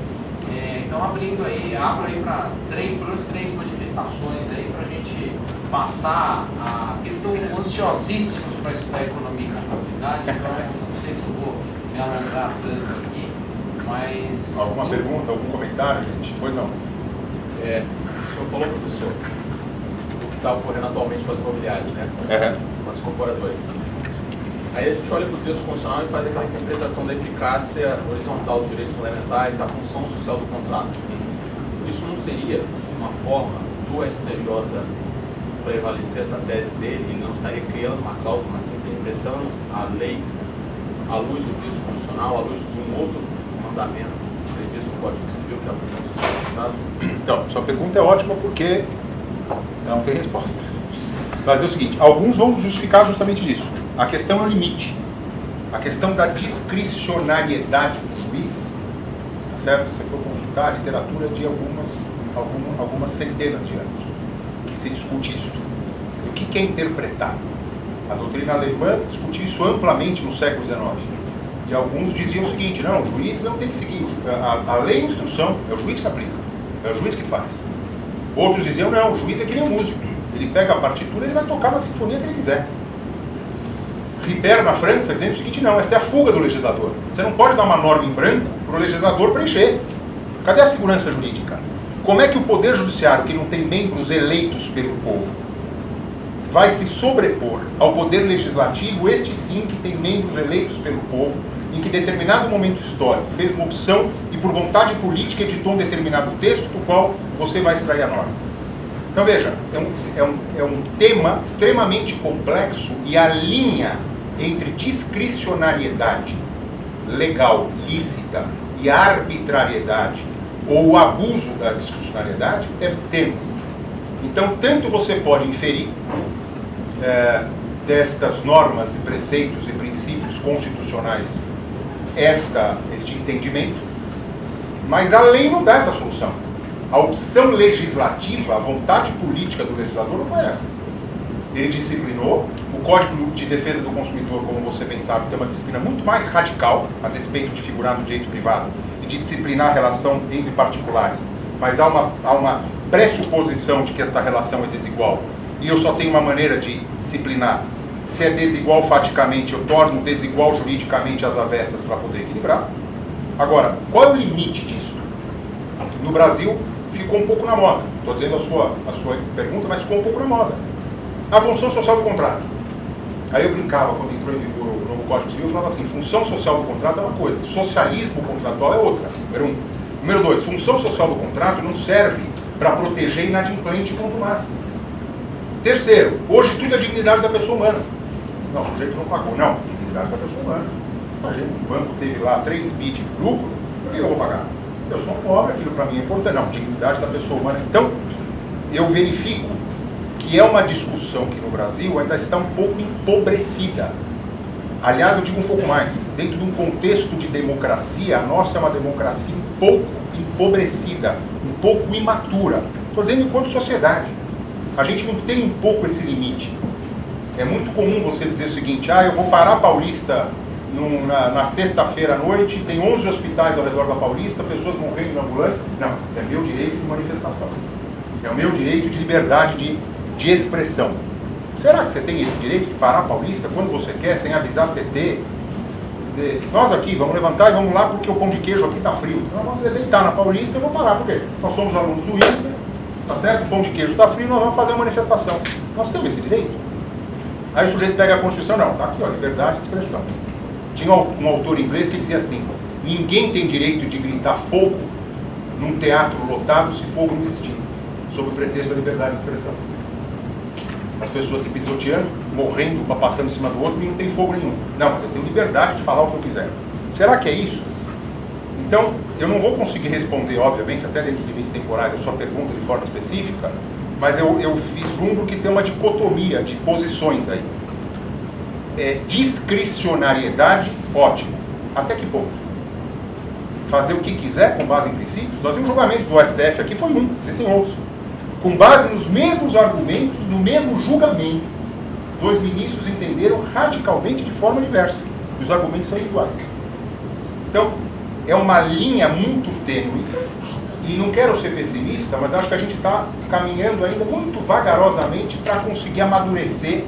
A: Então, abro aí para pelo menos três manifestações aí para a gente passar a questão ansiosíssimos para estudar economia e contabilidade, então não sei se eu vou me alongar tanto aqui, mas...
B: Alguma pergunta, algum comentário, gente? Pois não.
C: O senhor falou, professor, do que está ocorrendo atualmente com as imobiliárias, né? Com as corporadoras. Aí a gente olha para o texto constitucional e faz aquela interpretação da eficácia horizontal dos direitos fundamentais, a função social do contrato. Isso não seria uma forma do STJ prevalecer essa tese dele? Ele não estaria criando uma cláusula, mas sim interpretando a lei à luz do texto constitucional, à luz de um outro mandamento previsto no Código Civil, que é a função social do contrato?
B: Então, sua pergunta é ótima porque não tem resposta. Mas é o seguinte, alguns vão justificar justamente disso. A questão é o limite. A questão da discricionariedade do juiz, tá certo? Se você for consultar a literatura de algumas centenas de anos, que se discute isso. Quer dizer, o que é interpretar? A doutrina alemã discutiu isso amplamente no século XIX. E alguns diziam o seguinte, não, o juiz não tem que seguir, a lei é instrução, é o juiz que aplica, é o juiz que faz. Outros diziam, não, o juiz é que nem um músico, ele pega a partitura e ele vai tocar na sinfonia que ele quiser. Ribert, na França, dizendo o seguinte, não, essa é a fuga do legislador. Você não pode dar uma norma em branco para o legislador preencher. Cadê a segurança jurídica? Como é que o Poder Judiciário, que não tem membros eleitos pelo povo, vai se sobrepor ao Poder Legislativo, este sim, que tem membros eleitos pelo povo, em que em determinado momento histórico fez uma opção e por vontade política editou um determinado texto do qual você vai extrair a norma? Então veja, é um tema extremamente complexo e a linha entre discricionariedade legal, lícita e arbitrariedade ou o abuso da discricionariedade é tênue. Então, tanto você pode inferir destas normas e preceitos e princípios constitucionais este entendimento, mas a lei não dá essa solução. A opção legislativa, a vontade política do legislador não foi essa. Ele disciplinou. O Código de Defesa do Consumidor, como você bem sabe, tem uma disciplina muito mais radical, a despeito de figurar no direito privado e de disciplinar a relação entre particulares. Mas há uma pressuposição de que esta relação é desigual. E eu só tenho uma maneira de disciplinar. Se é desigual faticamente, eu torno desigual juridicamente as avessas para poder equilibrar. Agora, qual é o limite disso? No Brasil, ficou um pouco na moda. Estou dizendo a sua pergunta, mas ficou um pouco na moda. A função social do contrato. Aí eu brincava, quando entrou em vigor o novo Código Civil, eu falava assim, função social do contrato é uma coisa, socialismo contratual é outra. Número 1. Número 2, função social do contrato não serve para proteger inadimplente quanto mais. Terceiro, hoje tudo é dignidade da pessoa humana. Não, o sujeito não pagou. Não, dignidade da pessoa humana. Imagina, o banco teve lá 3 bi de lucro, por que eu vou pagar? Eu sou pobre, aquilo para mim é importante. Não, dignidade da pessoa humana. Então, eu verifico que é uma discussão que no Brasil ainda está um pouco empobrecida. Aliás, eu digo um pouco mais. Dentro de um contexto de democracia, a nossa é uma democracia um pouco empobrecida, um pouco imatura. Estou dizendo enquanto sociedade. A gente não tem um pouco esse limite. É muito comum você dizer o seguinte, eu vou parar a Paulista na sexta-feira à noite, tem 11 hospitais ao redor da Paulista, pessoas morrendo na ambulância. Não, é meu direito de manifestação. É o meu direito de liberdade de expressão. Será que você tem esse direito de parar a Paulista quando você quer, sem avisar CT? Quer dizer, nós aqui vamos levantar e vamos lá porque o pão de queijo aqui está frio. Nós vamos deitar na Paulista e eu vou parar, por quê? Nós somos alunos do ISPER, tá certo? O pão de queijo está frio, nós vamos fazer uma manifestação. Nós temos esse direito? Aí o sujeito pega a Constituição, não, tá aqui, ó, liberdade de expressão. Tinha um autor inglês que dizia assim, ninguém tem direito de gritar fogo num teatro lotado se fogo não existir, sob o pretexto da liberdade de expressão. As pessoas se pisoteando, morrendo, passando em cima do outro e não tem fogo nenhum. Não, mas eu tenho liberdade de falar o que eu quiser. Será que é isso? Então, eu não vou conseguir responder, obviamente, até dentro de limites temporais, a sua pergunta de forma específica, mas eu vislumbro que tem uma dicotomia de posições aí. Discricionariedade, ótimo. Até que ponto? Fazer o que quiser com base em princípios? Nós vimos julgamentos do STF aqui, foi um, existem outros. Com base nos mesmos argumentos, no mesmo julgamento, dois ministros entenderam radicalmente de forma diversa. E os argumentos são iguais. Então, é uma linha muito tênue. E não quero ser pessimista, mas acho que a gente está caminhando ainda muito vagarosamente para conseguir amadurecer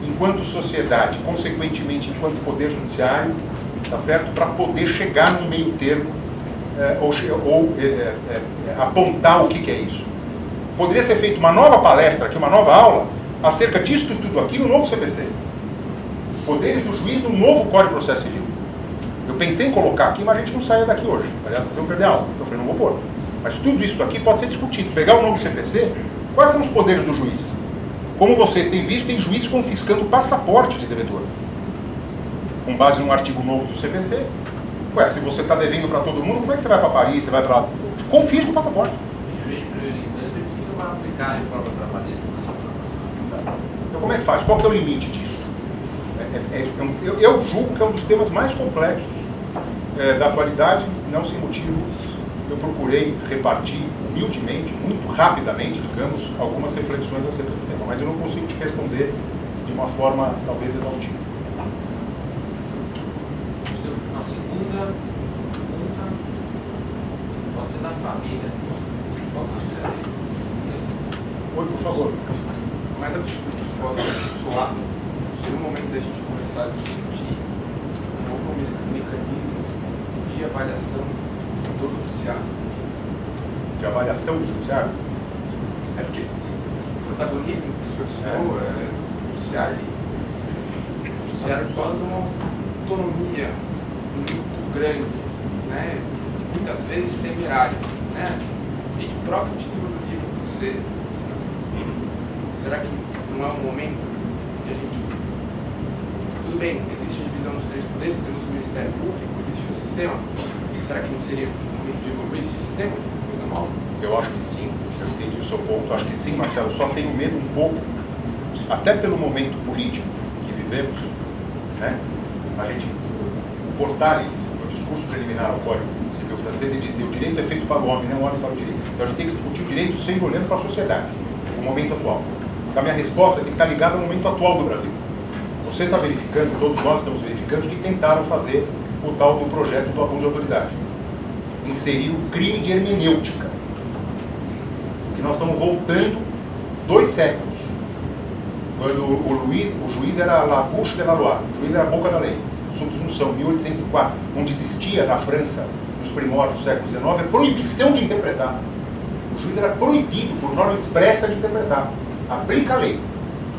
B: enquanto sociedade, consequentemente enquanto poder judiciário, tá certo? Para poder chegar no meio termo ou apontar o que é isso. Poderia ser feita uma nova palestra aqui, uma nova aula, acerca disso tudo aqui no novo CPC. Poderes do juiz no novo Código de Processo Civil. Eu pensei em colocar aqui, mas a gente não saia daqui hoje. Aliás, vocês vão perder a aula. Então eu falei, não vou pôr. Mas tudo isso aqui pode ser discutido. Pegar o novo CPC, quais são os poderes do juiz? Como vocês têm visto, tem juiz confiscando o passaporte de devedor. Com base num artigo novo do CPC. Ué, se você está devendo para todo mundo, como é que você vai para Paris? Você vai para... Confisca o passaporte.
A: Vai aplicar a reforma trabalhista nessa aprovação.
B: Então como é que faz? Qual que é o limite disso? Eu julgo que é um dos temas mais complexos da atualidade, não sem motivo. Eu procurei repartir humildemente, muito rapidamente, digamos, algumas reflexões acerca do tema, mas eu não consigo te responder de uma forma talvez exaustiva.
A: Uma segunda pergunta pode ser da família. Posso dizer?
B: Oi, por favor.
D: Mais absurdo que possa soar, seria o momento da gente começar a discutir um novo mecanismo de avaliação do judiciário.
B: De avaliação do judiciário?
D: É porque o protagonismo que o senhor citou do judiciário, o judiciário goza de uma autonomia muito grande, né? Muitas vezes temerária, né? E que o próprio título do livro que você será que não é um momento de a gente... Tudo bem, existe a divisão dos três poderes, temos o Ministério Público, existe um sistema. Será que não seria o momento de evoluir esse sistema? Coisa nova?
B: Eu acho que sim, eu entendi o seu ponto. Eu acho que sim, Marcelo. Só tenho medo um pouco, até pelo momento político que vivemos, né? A gente, o Portales, no discurso preliminar ao Código Civil francês, ele dizia: o direito é feito para o homem, não o homem para o direito. Então a gente tem que discutir o direito sempre olhando para a sociedade, o momento atual. Então a minha resposta tem que estar ligada ao momento atual do Brasil. Você está verificando, todos nós estamos verificando, que tentaram fazer o tal do projeto do abuso de autoridade. Inserir o crime de hermenêutica. Que nós estamos voltando 2 séculos. Quando o juiz era la bouche de la loi, o juiz era a boca da lei. Subsunção, 1804, onde existia na França, nos primórdios do século XIX, a proibição de interpretar. O juiz era proibido, por norma expressa, de interpretar. Aplica a lei.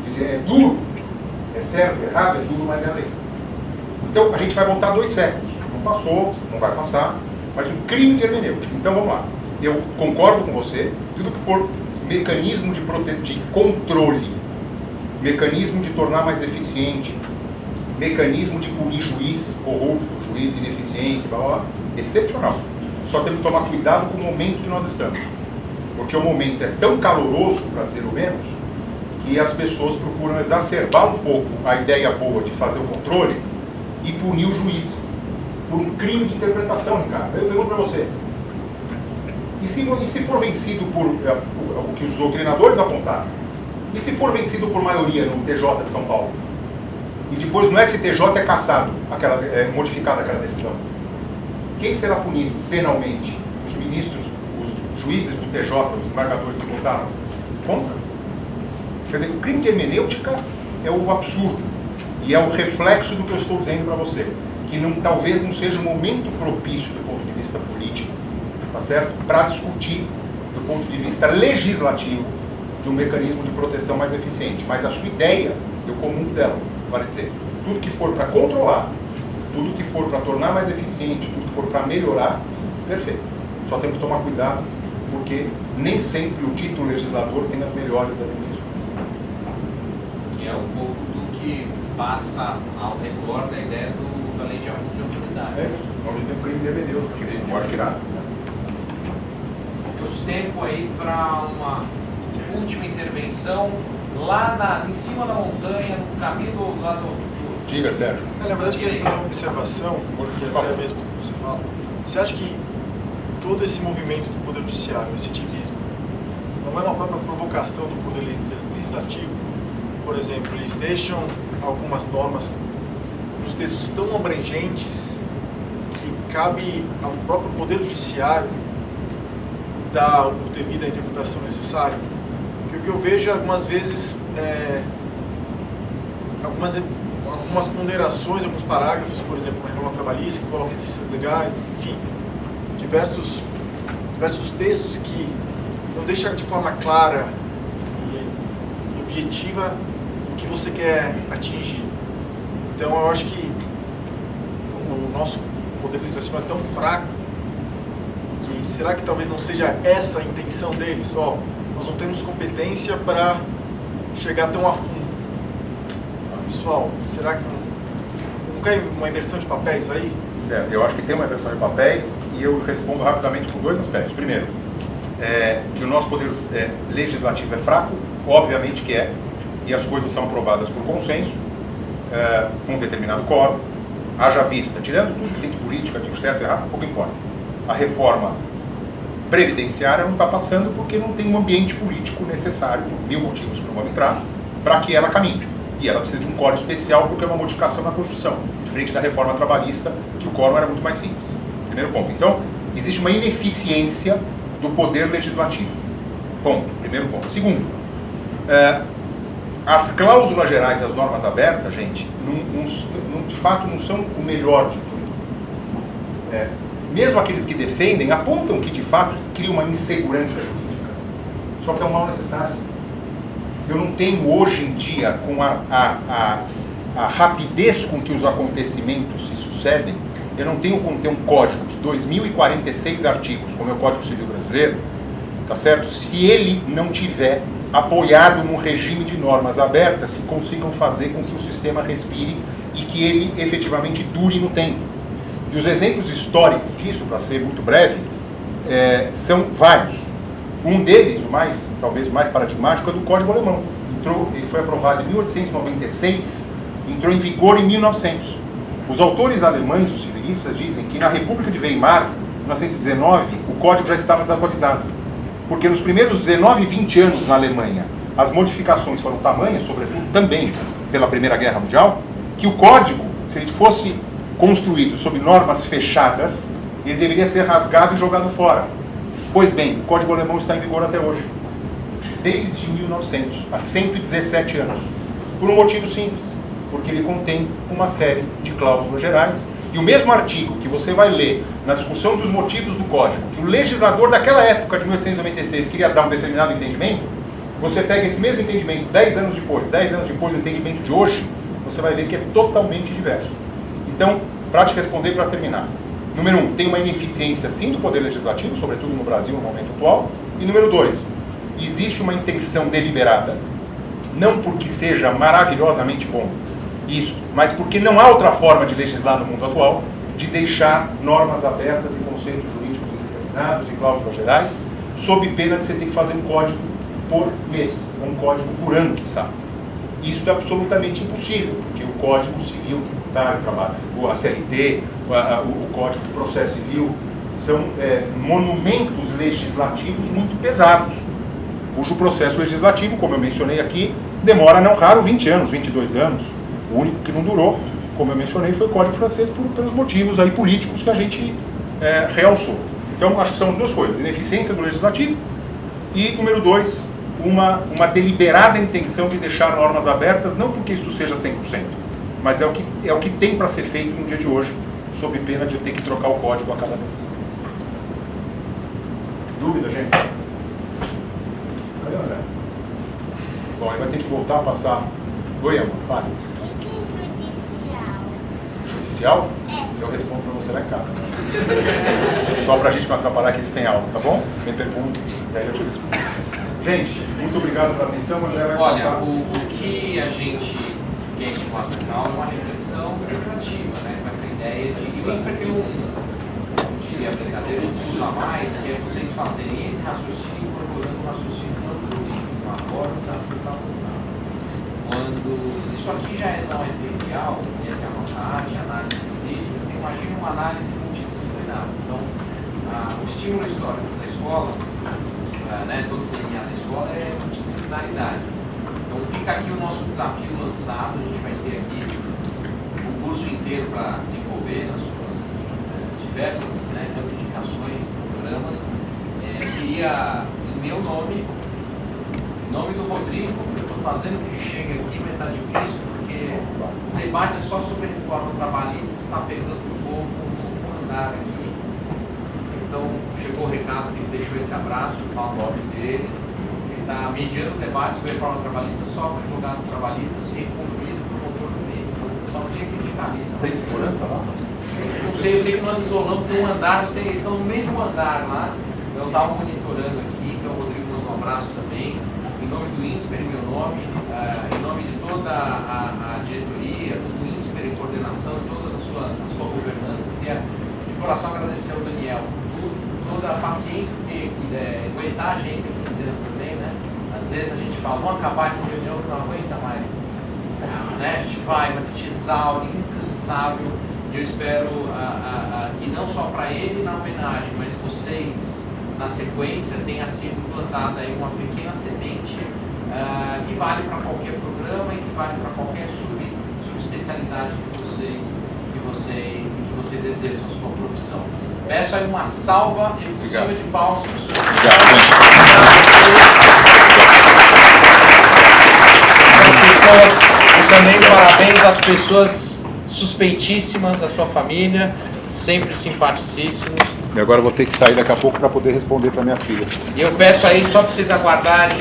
B: Dizer, é duro, é certo, é errado, é duro, mas é a lei. Então, a gente vai voltar 2 séculos. Não passou, não vai passar, mas o crime de hermenêutica. Então, vamos lá. Eu concordo com você, tudo que for mecanismo de controle, mecanismo de tornar mais eficiente, mecanismo de punir juiz corrupto, juiz ineficiente, blá, blá, blá, excepcional. Só temos que tomar cuidado com o momento que nós estamos. Porque o momento é tão caloroso, para dizer o menos, que as pessoas procuram exacerbar um pouco a ideia boa de fazer o controle e punir o juiz por um crime de interpretação, Ricardo. Eu pergunto para você, e se for vencido por o que os doutrinadores apontaram? E se for vencido por maioria no TJ de São Paulo? E depois no STJ é cassado, modificada aquela decisão? Quem será punido penalmente? Os ministros, os juízes do TJ, os embargadores que votaram contra? Quer dizer, o crime de hermenêutica é o absurdo. E é o reflexo do que eu estou dizendo para você. Que talvez não seja o momento propício do ponto de vista político, tá certo? Para discutir, do ponto de vista legislativo, de um mecanismo de proteção mais eficiente. Mas a sua ideia, eu comungo dela, vale dizer, tudo que for para controlar, tudo que for para tornar mais eficiente, tudo que for para melhorar, perfeito. Só temos que tomar cuidado, porque nem sempre o dito legislador tem as melhores das intenções.
A: Que é um pouco do que passa ao redor da ideia da lei de abuso de autoridade.
B: É isso. Nós temos crime de hermenêutica, que pode tirar.
A: Temos tempo aí para uma última intervenção lá em cima da montanha, no caminho lá do...
B: Diga, Sérgio.
E: Na verdade, eu queria fazer uma observação, porque até mesmo que você fala. Você acha que todo esse movimento do Poder Judiciário, esse ativismo, não é uma própria provocação do Poder Legislativo? Por exemplo, eles deixam algumas normas nos textos tão abrangentes que cabe ao próprio Poder Judiciário dar o devido à interpretação necessária. Porque o que eu vejo algumas vezes algumas ponderações, alguns parágrafos, por exemplo, na reforma trabalhista, que colocam exigências legais, enfim, diversos textos que não deixam de forma clara e objetiva o que você quer atingir. Então, eu acho que o nosso poder legislativo é tão fraco que será que talvez não seja essa a intenção deles? Nós não temos competência para chegar tão a fundo. Pessoal, será que não cai uma inversão de papéis aí?
B: Certo, eu acho que tem uma inversão de papéis e eu respondo rapidamente com dois aspectos. Primeiro, que o nosso poder legislativo é fraco, obviamente que é, e as coisas são aprovadas por consenso, com um determinado quórum, haja vista, tirando tudo que tem de política, de certo e errado, pouco importa. A reforma previdenciária não está passando porque não tem um ambiente político necessário, por mil motivos que não vamos entrar, para que ela caminhe. E ela precisa de um quórum especial porque é uma modificação na Constituição, diferente da reforma trabalhista, que o quórum era muito mais simples. Primeiro ponto. Então, existe uma ineficiência do poder legislativo. Ponto. Primeiro ponto. Segundo, as cláusulas gerais e as normas abertas, gente, de fato não são o melhor de tudo. Mesmo aqueles que defendem, apontam que de fato cria uma insegurança jurídica. Só que é um mal necessário. Eu não tenho hoje em dia, com a rapidez com que os acontecimentos se sucedem, eu não tenho como ter um código de 2046 artigos, como é o Código Civil Brasileiro, tá certo? Se ele não tiver apoiado num regime de normas abertas que consigam fazer com que o sistema respire e que ele efetivamente dure no tempo. E os exemplos históricos disso, para ser muito breve, são vários. Um deles, talvez o mais paradigmático, é do Código Alemão. Ele foi aprovado em 1896, entrou em vigor em 1900. Os autores alemães, os civilistas, dizem que na República de Weimar, em 1919, o código já estava desatualizado. Porque nos primeiros 19 e 20 anos na Alemanha, as modificações foram tamanhas, sobretudo também pela Primeira Guerra Mundial, que o código, se ele fosse construído sob normas fechadas, ele deveria ser rasgado e jogado fora. Pois bem, o Código Alemão está em vigor até hoje, desde 1900, há 117 anos, por um motivo simples, porque ele contém uma série de cláusulas gerais, e o mesmo artigo que você vai ler na discussão dos motivos do Código, que o legislador daquela época de 1896 queria dar um determinado entendimento, você pega esse mesmo entendimento 10 anos depois do entendimento de hoje, você vai ver que é totalmente diverso. Então, para te responder, para terminar, número 1, tem uma ineficiência sim do Poder Legislativo, sobretudo no Brasil no momento atual, e número 2, existe uma intenção deliberada, não porque seja maravilhosamente bom isso, mas porque não há outra forma de legislar no mundo atual, de deixar normas abertas e conceitos jurídicos indeterminados e cláusulas gerais, sob pena de você ter que fazer um código por mês, um código por ano, quiçá. Isso é absolutamente impossível, porque o Código Civil Tributário, a CLT, o Código de Processo Civil, são monumentos legislativos muito pesados, cujo processo legislativo, como eu mencionei aqui, demora não raro 20 anos, 22 anos. O único que não durou, como eu mencionei, foi o Código Francês, pelos motivos aí políticos que a gente realçou. Então, acho que são as duas coisas, ineficiência do legislativo e, número 2, uma deliberada intenção de deixar normas abertas, não porque isso seja 100%, mas é o que tem para ser feito no dia de hoje, sob pena de eu ter que trocar o código a cada vez. Dúvida, gente? Cadê o André? Bom, ele vai ter que voltar a passar. Oi, amor, fale.
F: E judicial?
B: Judicial? Eu respondo para você lá em casa. Só para a gente não atrapalhar que eles têm aula, tá bom? Tem pergunta, e aí eu te respondo. Gente, muito obrigado pela atenção. André vai
A: Olha,
B: passar.
A: o que a gente quer estimular nessa aula é uma reflexão deliberativa, né? Com essa ideia de que o INSPER tem a brincadeira que usa mais, que é vocês fazerem esse raciocínio incorporando o raciocínio não jurídico, agora o desafio está avançado. Se isso aqui já não é trivial, e essa é a nossa arte, análise jurídica, você imagina uma análise multidisciplinar. Então, o estímulo histórico da escola, todo o DNA da escola é multidisciplinaridade. Então, fica aqui o nosso desafio lançado, a gente vai ter aqui o curso inteiro para desenvolver nas suas diversas ramificações, programas. Queria, em meu nome, em nome do Rodrigo, eu estou fazendo que ele chegue aqui, mas está difícil, porque o debate é só sobre a reforma trabalhista, está pegando fogo no andar aqui. Então, chegou o recado que ele deixou esse abraço, fala o áudio dele. Ele está mediando o debate sobre a reforma trabalhista só com advogados trabalhistas e com juiz e promotor do meio. Só não tem sindicalista.
B: Tem segurança lá?
A: Não sei, eu sei que nós isolamos num andar, eles estão no mesmo andar lá. Eu estava monitorando aqui, então o Rodrigo manda um abraço também. Em nome do INSPER, em meu nome, em nome de toda a diretoria, do INSPER em coordenação, toda a sua governança, queria de coração agradecer ao Daniel por toda a paciência, porque aguentar a gente aqui dizendo também, né? Às vezes a gente fala, vamos acabar essa reunião que não aguenta mais. A gente vai, mas a gente exaure, incansável. E eu espero que não só para ele na homenagem, mas vocês na sequência tenha sido plantada aí uma pequena semente que vale para qualquer programa e que vale para qualquer subespecialidade que vocês exerçam a sua profissão. Peço aí uma salva efusiva de palmas para o senhor. E também parabéns às pessoas suspeitíssimas, à sua família, sempre simpaticíssimos.
B: E agora eu vou ter que sair daqui a pouco para poder responder para minha filha.
A: E eu peço aí só para vocês aguardarem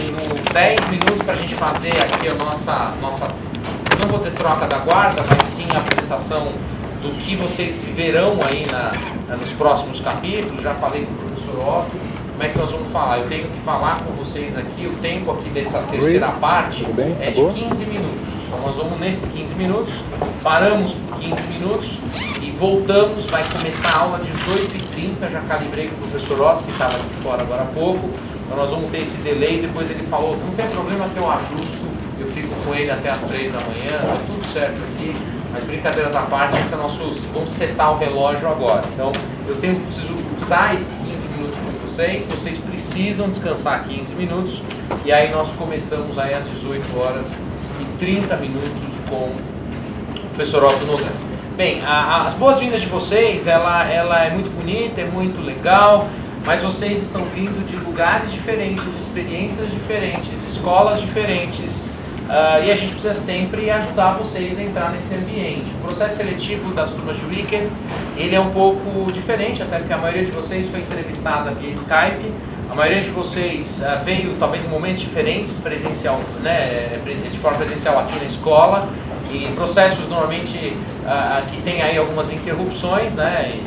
A: 10 minutos para a gente fazer aqui a nossa, não vou dizer troca da guarda, mas sim a apresentação do que vocês verão aí nos próximos capítulos. Já falei com o professor Otto, como é que nós vamos falar? Eu tenho que falar com vocês aqui, o tempo aqui dessa terceira parte é de 15 minutos. Então nós vamos nesses 15 minutos, paramos por 15 minutos e voltamos, vai começar a aula às 18h30, já calibrei com o professor Otto, que estava aqui fora agora há pouco. Então nós vamos ter esse delay, depois ele falou, não tem problema que eu ajusto, eu fico com ele até as 3 da manhã, tá tudo certo aqui. Mas brincadeiras à parte, esse é vamos setar o relógio agora. Então eu preciso usar esses 15 minutos com vocês precisam descansar 15 minutos e aí nós começamos aí às 18h30 com o professor Otto Nogueira. Bem, as boas-vindas de vocês, ela é muito bonita, é muito legal, mas vocês estão vindo de lugares diferentes, de experiências diferentes, escolas diferentes, e a gente precisa sempre ajudar vocês a entrar nesse ambiente. O processo seletivo das turmas de weekend, ele é um pouco diferente, até porque a maioria de vocês foi entrevistada via Skype, a maioria de vocês veio talvez em momentos diferentes, presencial, né, de forma presencial aqui na escola, e processos normalmente que tem aí algumas interrupções, né,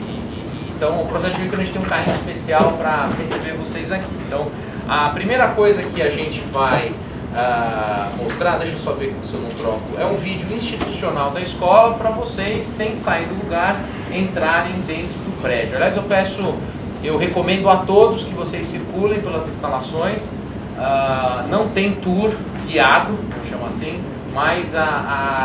A: então o processo de weekend a gente tem um carinho especial para receber vocês aqui. Então a primeira coisa que a gente vai mostrar, deixa eu só ver se eu não troco, é um vídeo institucional da escola para vocês, sem sair do lugar, entrarem dentro do prédio. Aliás, eu recomendo a todos que vocês circulem pelas instalações, não tem tour guiado, vamos chamar assim, mas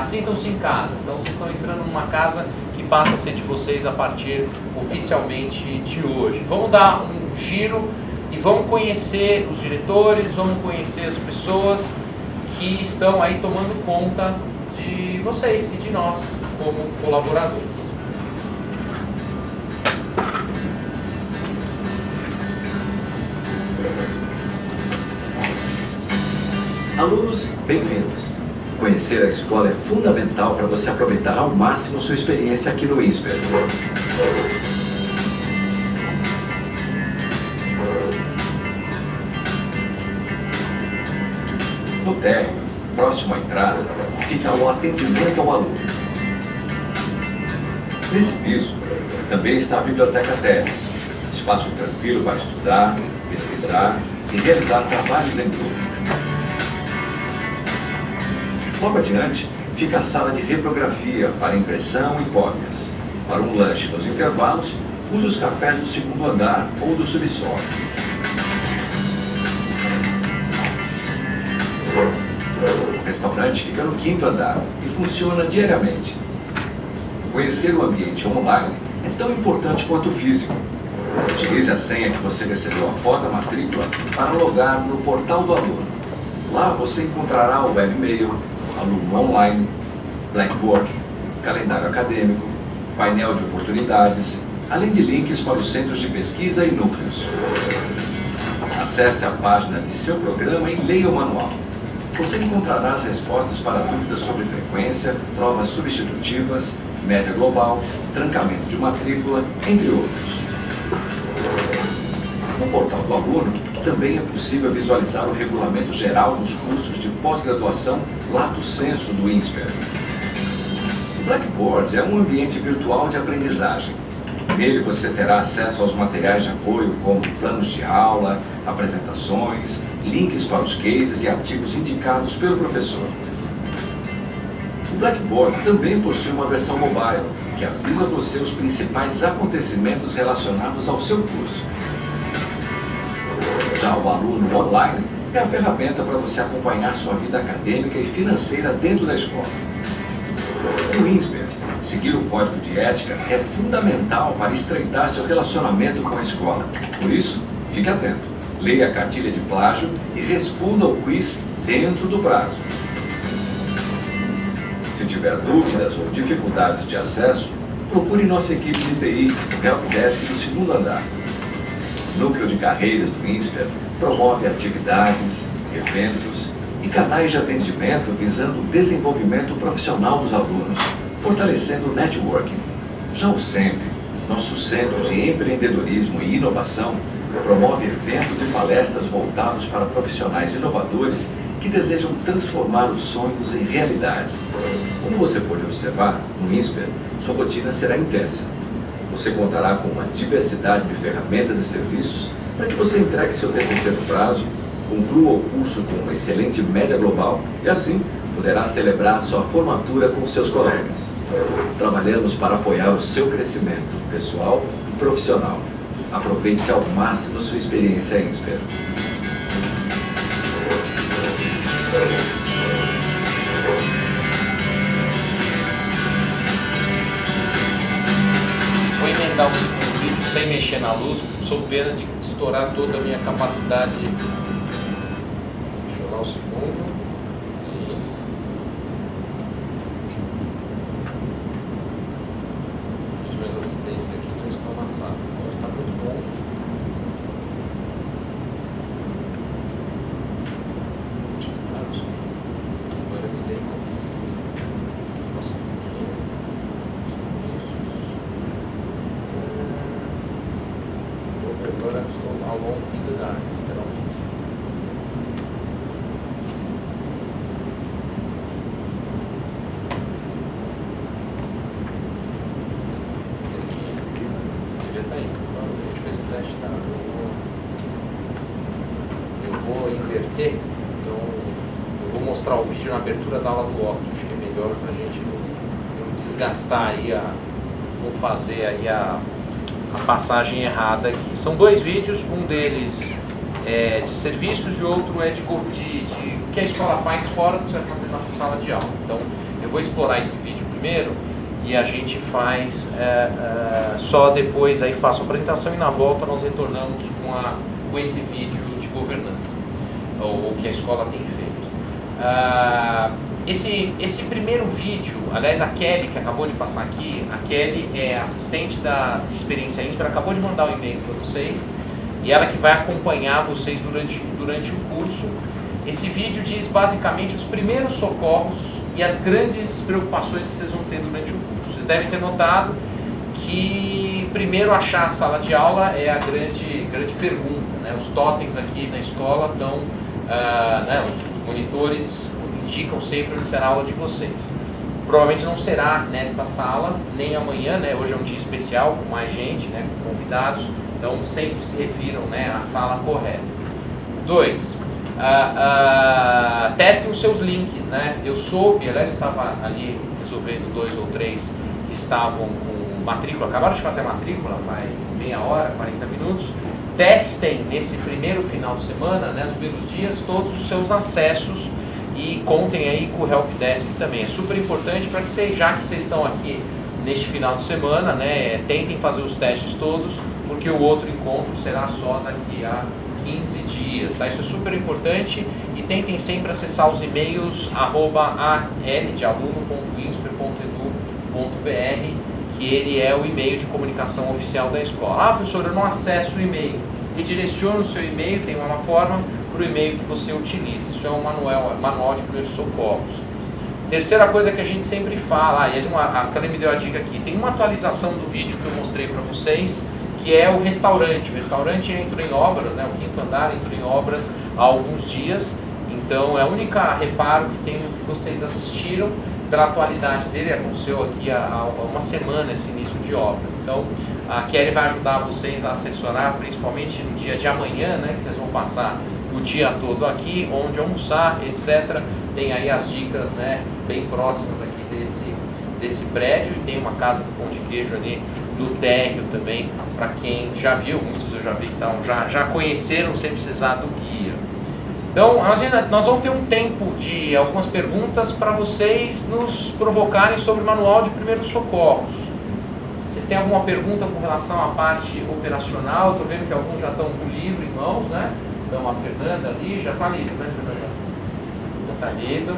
A: sintam-se em casa. Então vocês estão entrando numa casa que passa a ser de vocês a partir oficialmente de hoje. Vamos dar um giro e vamos conhecer os diretores, vamos conhecer as pessoas que estão aí tomando conta de vocês e de nós como colaboradores.
G: Alunos, bem-vindos. Conhecer a escola é fundamental para você aproveitar ao máximo sua experiência aqui no INSPER. No térreo, próximo à entrada, fica o atendimento ao aluno. Nesse piso, também está a Biblioteca Teles, espaço tranquilo para estudar, pesquisar e realizar trabalhos em grupo. Logo adiante, fica a sala de reprografia para impressão e cópias. Para um lanche nos intervalos, use os cafés do segundo andar ou do subsolo. O restaurante fica no quinto andar e funciona diariamente. Conhecer o ambiente online é tão importante quanto o físico. Utilize a senha que você recebeu após a matrícula para logar no portal do aluno. Lá você encontrará o webmail, aluno online, Blackboard, calendário acadêmico, painel de oportunidades, além de links para os centros de pesquisa e núcleos. Acesse a página de seu programa e leia o manual. Você encontrará as respostas para dúvidas sobre frequência, provas substitutivas, média global, trancamento de matrícula, entre outros. No portal do aluno, também é possível visualizar o regulamento geral dos cursos de pós-graduação Lato Sensu do INSPER. O Blackboard é um ambiente virtual de aprendizagem. Nele você terá acesso aos materiais de apoio, como planos de aula, apresentações, links para os cases e artigos indicados pelo professor. O Blackboard também possui uma versão mobile, que avisa você os principais acontecimentos relacionados ao seu curso. Já o aluno online é a ferramenta para você acompanhar sua vida acadêmica e financeira dentro da escola. No INSPER, seguir o código de ética é fundamental para estreitar seu relacionamento com a escola. Por isso, fique atento, leia a cartilha de plágio e responda ao quiz dentro do prazo. Se tiver dúvidas ou dificuldades de acesso, procure nossa equipe de TI no helpdesk do segundo andar. O Núcleo de Carreiras do INSPER promove atividades, eventos e canais de atendimento visando o desenvolvimento profissional dos alunos, fortalecendo o networking. Já o SEMP, nosso Centro de Empreendedorismo e Inovação, promove eventos e palestras voltados para profissionais inovadores que desejam transformar os sonhos em realidade. Como você pode observar, no INSPER, sua rotina será intensa. Você contará com uma diversidade de ferramentas e serviços para que você entregue seu TCC no prazo, conclua o curso com uma excelente média global e, assim, poderá celebrar sua formatura com seus colegas. Trabalhamos para apoiar o seu crescimento pessoal e profissional. Aproveite ao máximo sua experiência em INSPER.
A: Vou emendar o segundo vídeo sem mexer na luz, sob pena de estourar toda a minha capacidade. Deixa eu dar o segundo. Os meus assistentes aqui não estão na sala, então está muito bom. Agora me dei uma. Agora estou ao longo do lugar, literalmente. Devia estar indo. Provavelmente fez o teste, tá? Eu vou inverter, então eu vou mostrar o vídeo na abertura da aula do Octus, acho que é melhor para a gente não desgastar aí, não fazer aí a passagem errada aqui. São dois vídeos, um deles é de serviços e outro é de que a escola faz fora do que você vai fazer na sua sala de aula. Então, eu vou explorar esse vídeo primeiro e a gente faz só depois, aí faço a apresentação e na volta nós retornamos com esse vídeo de governança, ou que a escola tem feito. Esse primeiro vídeo, aliás, a Kelly, que acabou de passar aqui, a Kelly é assistente de experiência INSPER, acabou de mandar um e-mail para vocês, e ela que vai acompanhar vocês durante o curso. Esse vídeo diz basicamente os primeiros socorros e as grandes preocupações que vocês vão ter durante o curso. Vocês devem ter notado que primeiro achar a sala de aula é a grande pergunta, né? Os totens aqui na escola estão, os monitores indicam sempre onde será a aula de vocês. Provavelmente não será nesta sala, nem amanhã, né? Hoje é um dia especial, com mais gente, né? Com convidados, então sempre se refiram, né, à sala correta. 2. Testem os seus links, né? Eu soube, aliás, eu estava ali resolvendo 2 ou 3 que estavam com matrícula, acabaram de fazer a matrícula faz meia hora, 40 minutos. Testem nesse primeiro final de semana, né, nos primeiros dias, todos os seus acessos e contem aí com o Helpdesk também. É super importante para que vocês, já que vocês estão aqui neste final de semana, né, tentem fazer os testes todos, porque o outro encontro será só daqui a 15 dias, tá? Isso é super importante e tentem sempre acessar os e-mails @al.aluno.insper.edu.br, que ele é o e-mail de comunicação oficial da escola. Professor, eu não acesso o e-mail. Redirecione o seu e-mail, tem uma forma para o e-mail que você utiliza. Isso é um manual de primeiros socorros. Terceira coisa que a gente sempre fala, a Kelly me deu a dica aqui, tem uma atualização do vídeo que eu mostrei para vocês, que é o restaurante. O restaurante entrou em obras, né, o 5º andar entrou em obras há alguns dias, então é o único reparo que tem no que vocês assistiram. Pela atualidade dele, aconteceu aqui há uma semana esse início de obra. Então, a Kelly vai ajudar vocês a assessorar, principalmente no dia de amanhã, né, que vocês vão passar o dia todo aqui, onde almoçar, etc. Tem aí as dicas, né, bem próximas aqui desse prédio, e tem uma casa com pão de queijo ali no térreo também, para quem já viu, muitos eu já vi que já conheceram sem precisar do guia. Então, nós vamos ter um tempo de algumas perguntas para vocês nos provocarem sobre o manual de primeiros socorros. Vocês têm alguma pergunta com relação à parte operacional? Estou vendo que alguns já estão com o livro em mãos, né? Então a Fernanda ali já está lido, né, Fernanda? Já está lido.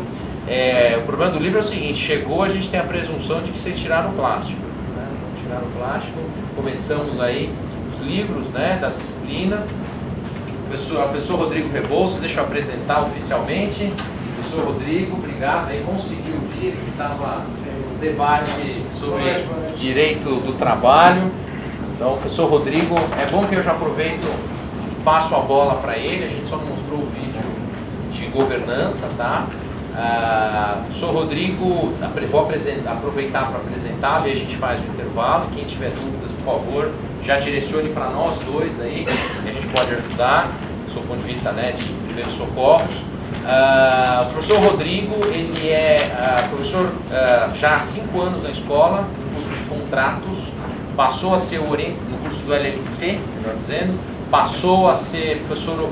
A: O problema do livro é o seguinte: chegou, a gente tem a presunção de que vocês tiraram o plástico, né? Não tiraram o plástico. Começamos aí os livros, né, da disciplina. Professor Rodrigo Rebouças, deixa eu apresentar oficialmente. Professor Rodrigo, obrigado, aí conseguiu vir, ele estava no debate sobre direito do trabalho. Então, professor Rodrigo, é bom que eu já aproveito e passo a bola para ele, a gente só mostrou o vídeo de governança, tá? Professor Rodrigo, vou aproveitar para apresentá-lo e a gente faz o intervalo. Quem tiver dúvidas, por favor, já direcione para nós dois aí, que a gente pode ajudar, do seu ponto de vista, né, de primeiros socorros. O professor Rodrigo, ele é professor já há 5 anos na escola, no curso de contratos, passou a ser no curso do LLC, melhor dizendo, passou a ser professor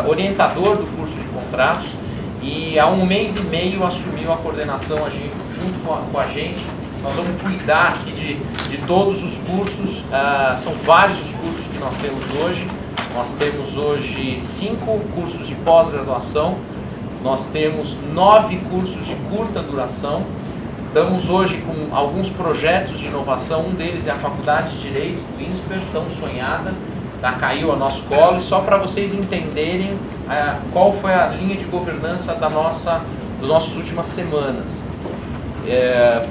A: orientador do curso de contratos e há 1 mês e meio assumiu a coordenação junto com a gente. Nós vamos cuidar aqui de todos os cursos, são vários os cursos que nós temos hoje. Nós temos hoje 5 cursos de pós-graduação, nós temos 9 cursos de curta duração. Estamos hoje com alguns projetos de inovação, um deles é a Faculdade de Direito do INSPER, tão sonhada, tá, caiu ao nosso colo, e só para vocês entenderem qual foi a linha de governança das nossas últimas semanas.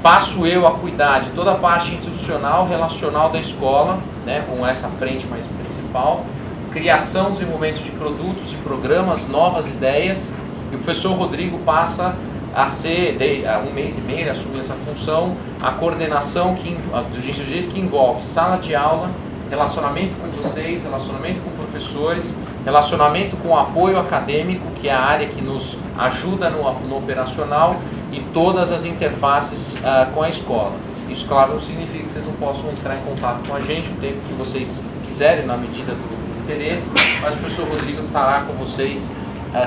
A: Passo eu a cuidar de toda a parte institucional, relacional da escola, né, com essa frente mais principal, criação, desenvolvimento de produtos e programas, novas ideias, e o professor Rodrigo passa a ser, há 1 mês e meio, ele assumiu essa função, a coordenação do direito que envolve sala de aula, relacionamento com vocês, relacionamento com professores, relacionamento com o apoio acadêmico, que é a área que nos ajuda no operacional, e todas as interfaces com a escola. Isso, claro, não significa que vocês não possam entrar em contato com a gente o tempo que vocês quiserem, na medida do interesse, mas o professor Rodrigo estará com vocês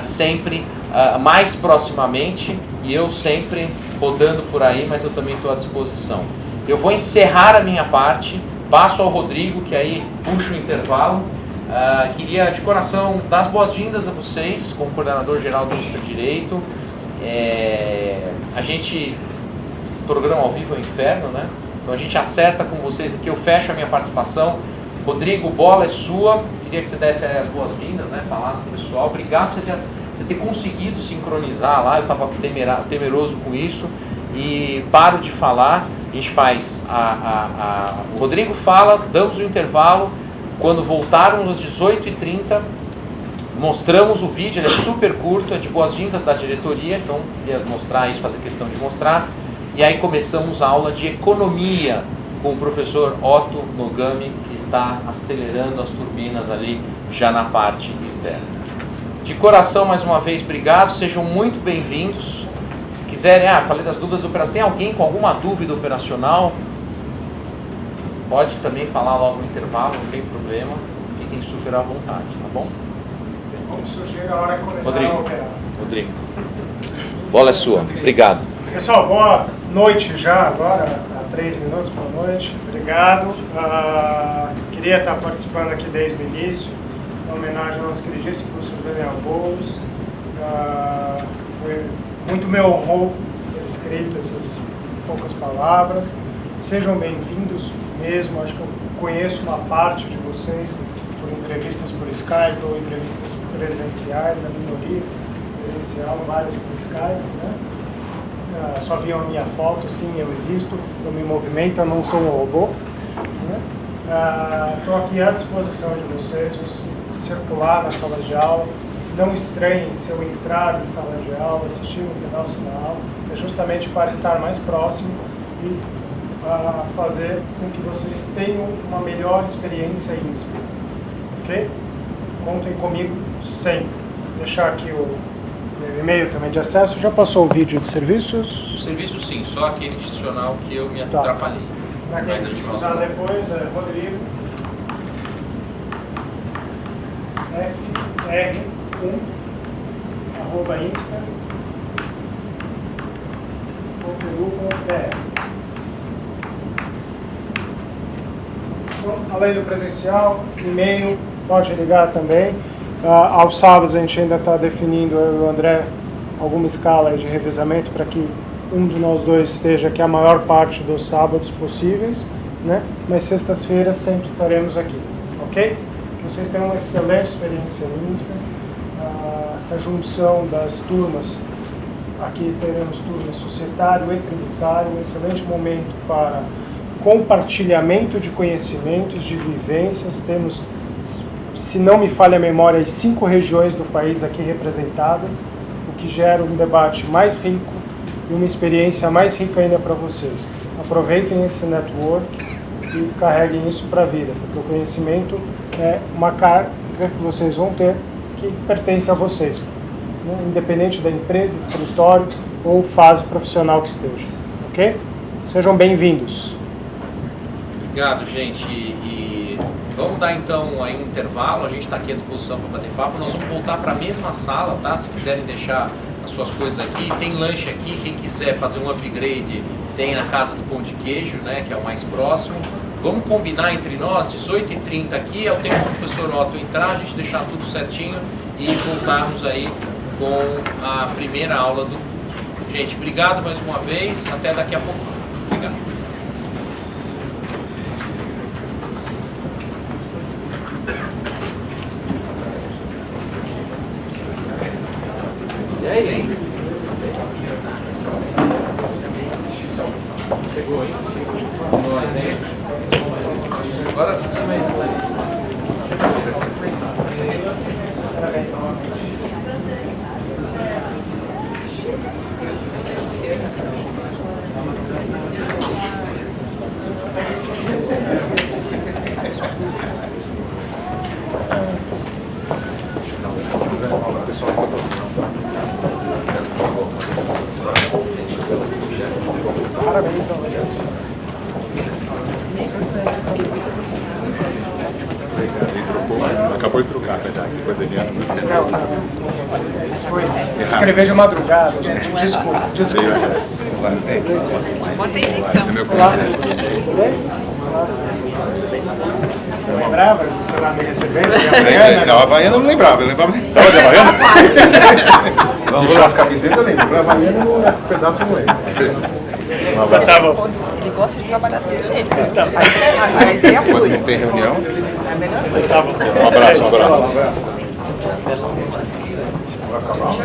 A: sempre mais proximamente, e eu sempre rodando por aí, mas eu também estou à disposição. Eu vou encerrar a minha parte, passo ao Rodrigo, que aí puxa o intervalo. Queria de coração dar as boas-vindas a vocês, como coordenador geral do INSPER Direito. A gente, programa ao vivo é o inferno, né? Então a gente acerta com vocês aqui, eu fecho a minha participação. Rodrigo, bola é sua. Queria que você desse as boas-vindas, né? Falasse para o pessoal. Obrigado por você ter conseguido sincronizar lá, eu estava temeroso com isso. E paro de falar, a gente faz o Rodrigo fala, damos o intervalo. Quando voltarmos às 18h30, mostramos o vídeo, ele é super curto, é de boas-vindas da diretoria, então queria mostrar isso, fazer questão de mostrar. E aí começamos a aula de economia com o professor Otto Nogami, que está acelerando as turbinas ali já na parte externa. De coração, mais uma vez, obrigado, sejam muito bem-vindos. Se quiserem, falei das dúvidas operacionais, tem alguém com alguma dúvida operacional? Pode também falar logo no intervalo, não tem problema, fiquem super à vontade, tá bom?
H: Vamos sugerir a hora que começar
A: Rodrigo.
H: a operar.
A: Rodrigo, bola é sua, obrigado.
H: Pessoal, boa noite já, agora, há 3 minutos, boa noite, obrigado. Queria estar participando aqui desde o início, em homenagem ao nosso queridíssimo professor Daniel Boulos. Foi muito me honrou ter escrito essas poucas palavras. Sejam bem-vindos mesmo, acho que eu conheço uma parte de vocês por entrevistas por Skype ou entrevistas presenciais, a minoria presencial, várias por Skype, né? Só viam a minha foto, sim, eu existo, eu me movimento, eu não sou um robô. Estou aqui à disposição de vocês, vou circular na sala de aula. Não estranhem se eu entrar em sala de aula, assistir um pedaço da aula, é justamente para estar mais próximo e fazer com que vocês tenham uma melhor experiência em INSPER. Ok? Contem comigo sempre. Vou deixar aqui o meu e-mail também de acesso. Já passou o vídeo de serviços?
A: O serviço sim, só aquele institucional que eu me atrapalhei.
H: Para quem precisar depois, é Rodrigo fr1@insper.edu.br. Além do presencial, e-mail, pode ligar também. Aos sábados a gente ainda está definindo, eu e o André, alguma escala de revezamento para que um de nós dois esteja aqui a maior parte dos sábados possíveis, né? Mas sextas-feiras sempre estaremos aqui, ok? Vocês tenham uma excelente experiência em INSPER. Essa junção das turmas, aqui teremos turmas societário e tributário, um excelente momento para compartilhamento de conhecimentos, de vivências. Temos, se não me falha a memória, as 5 regiões do país aqui representadas, o que gera um debate mais rico e uma experiência mais rica ainda para vocês. Aproveitem esse network e carreguem isso para a vida, porque o conhecimento é uma carga que vocês vão ter que pertence a vocês, né? Independente da empresa, escritório ou fase profissional que esteja. Ok? Sejam bem-vindos.
A: Obrigado, gente. E vamos dar então aí um intervalo, a gente está aqui à disposição para bater papo. Nós vamos voltar para a mesma sala, tá? Se quiserem deixar as suas coisas aqui, tem lanche aqui, quem quiser fazer um upgrade, tem a Casa do Pão de Queijo, né, que é o mais próximo. Vamos combinar entre nós, 18h30 aqui, é o tempo do professor Otto entrar, a gente deixar tudo certinho e voltarmos aí com a primeira aula do curso. Gente, obrigado mais uma vez, até daqui a pouco. Obrigado. E aí? Chegou, hein? Nós, hein? Agora também isso aí.
H: Parabéns,
B: Acabou de trocar, vai dar aqui com a Daniela.
H: Foi. escrever de madrugada, gente. Desculpa.
F: Bota intenção.
H: Olá, tudo bem? Olá. Você lembrava de você lá me recebendo?
B: Não, a Havaiana eu não lembrava. Eu lembrava. Tava de Havaiana? Vamos lá, as camisetas eu lembro. A Havaiana, esse pedaço eu não lembro.
H: Tá bom.
F: Ele gosta de trabalhar desse jeito.
B: Quando não tem reunião.
H: Tá bom.
B: Um abraço. Vai acabar.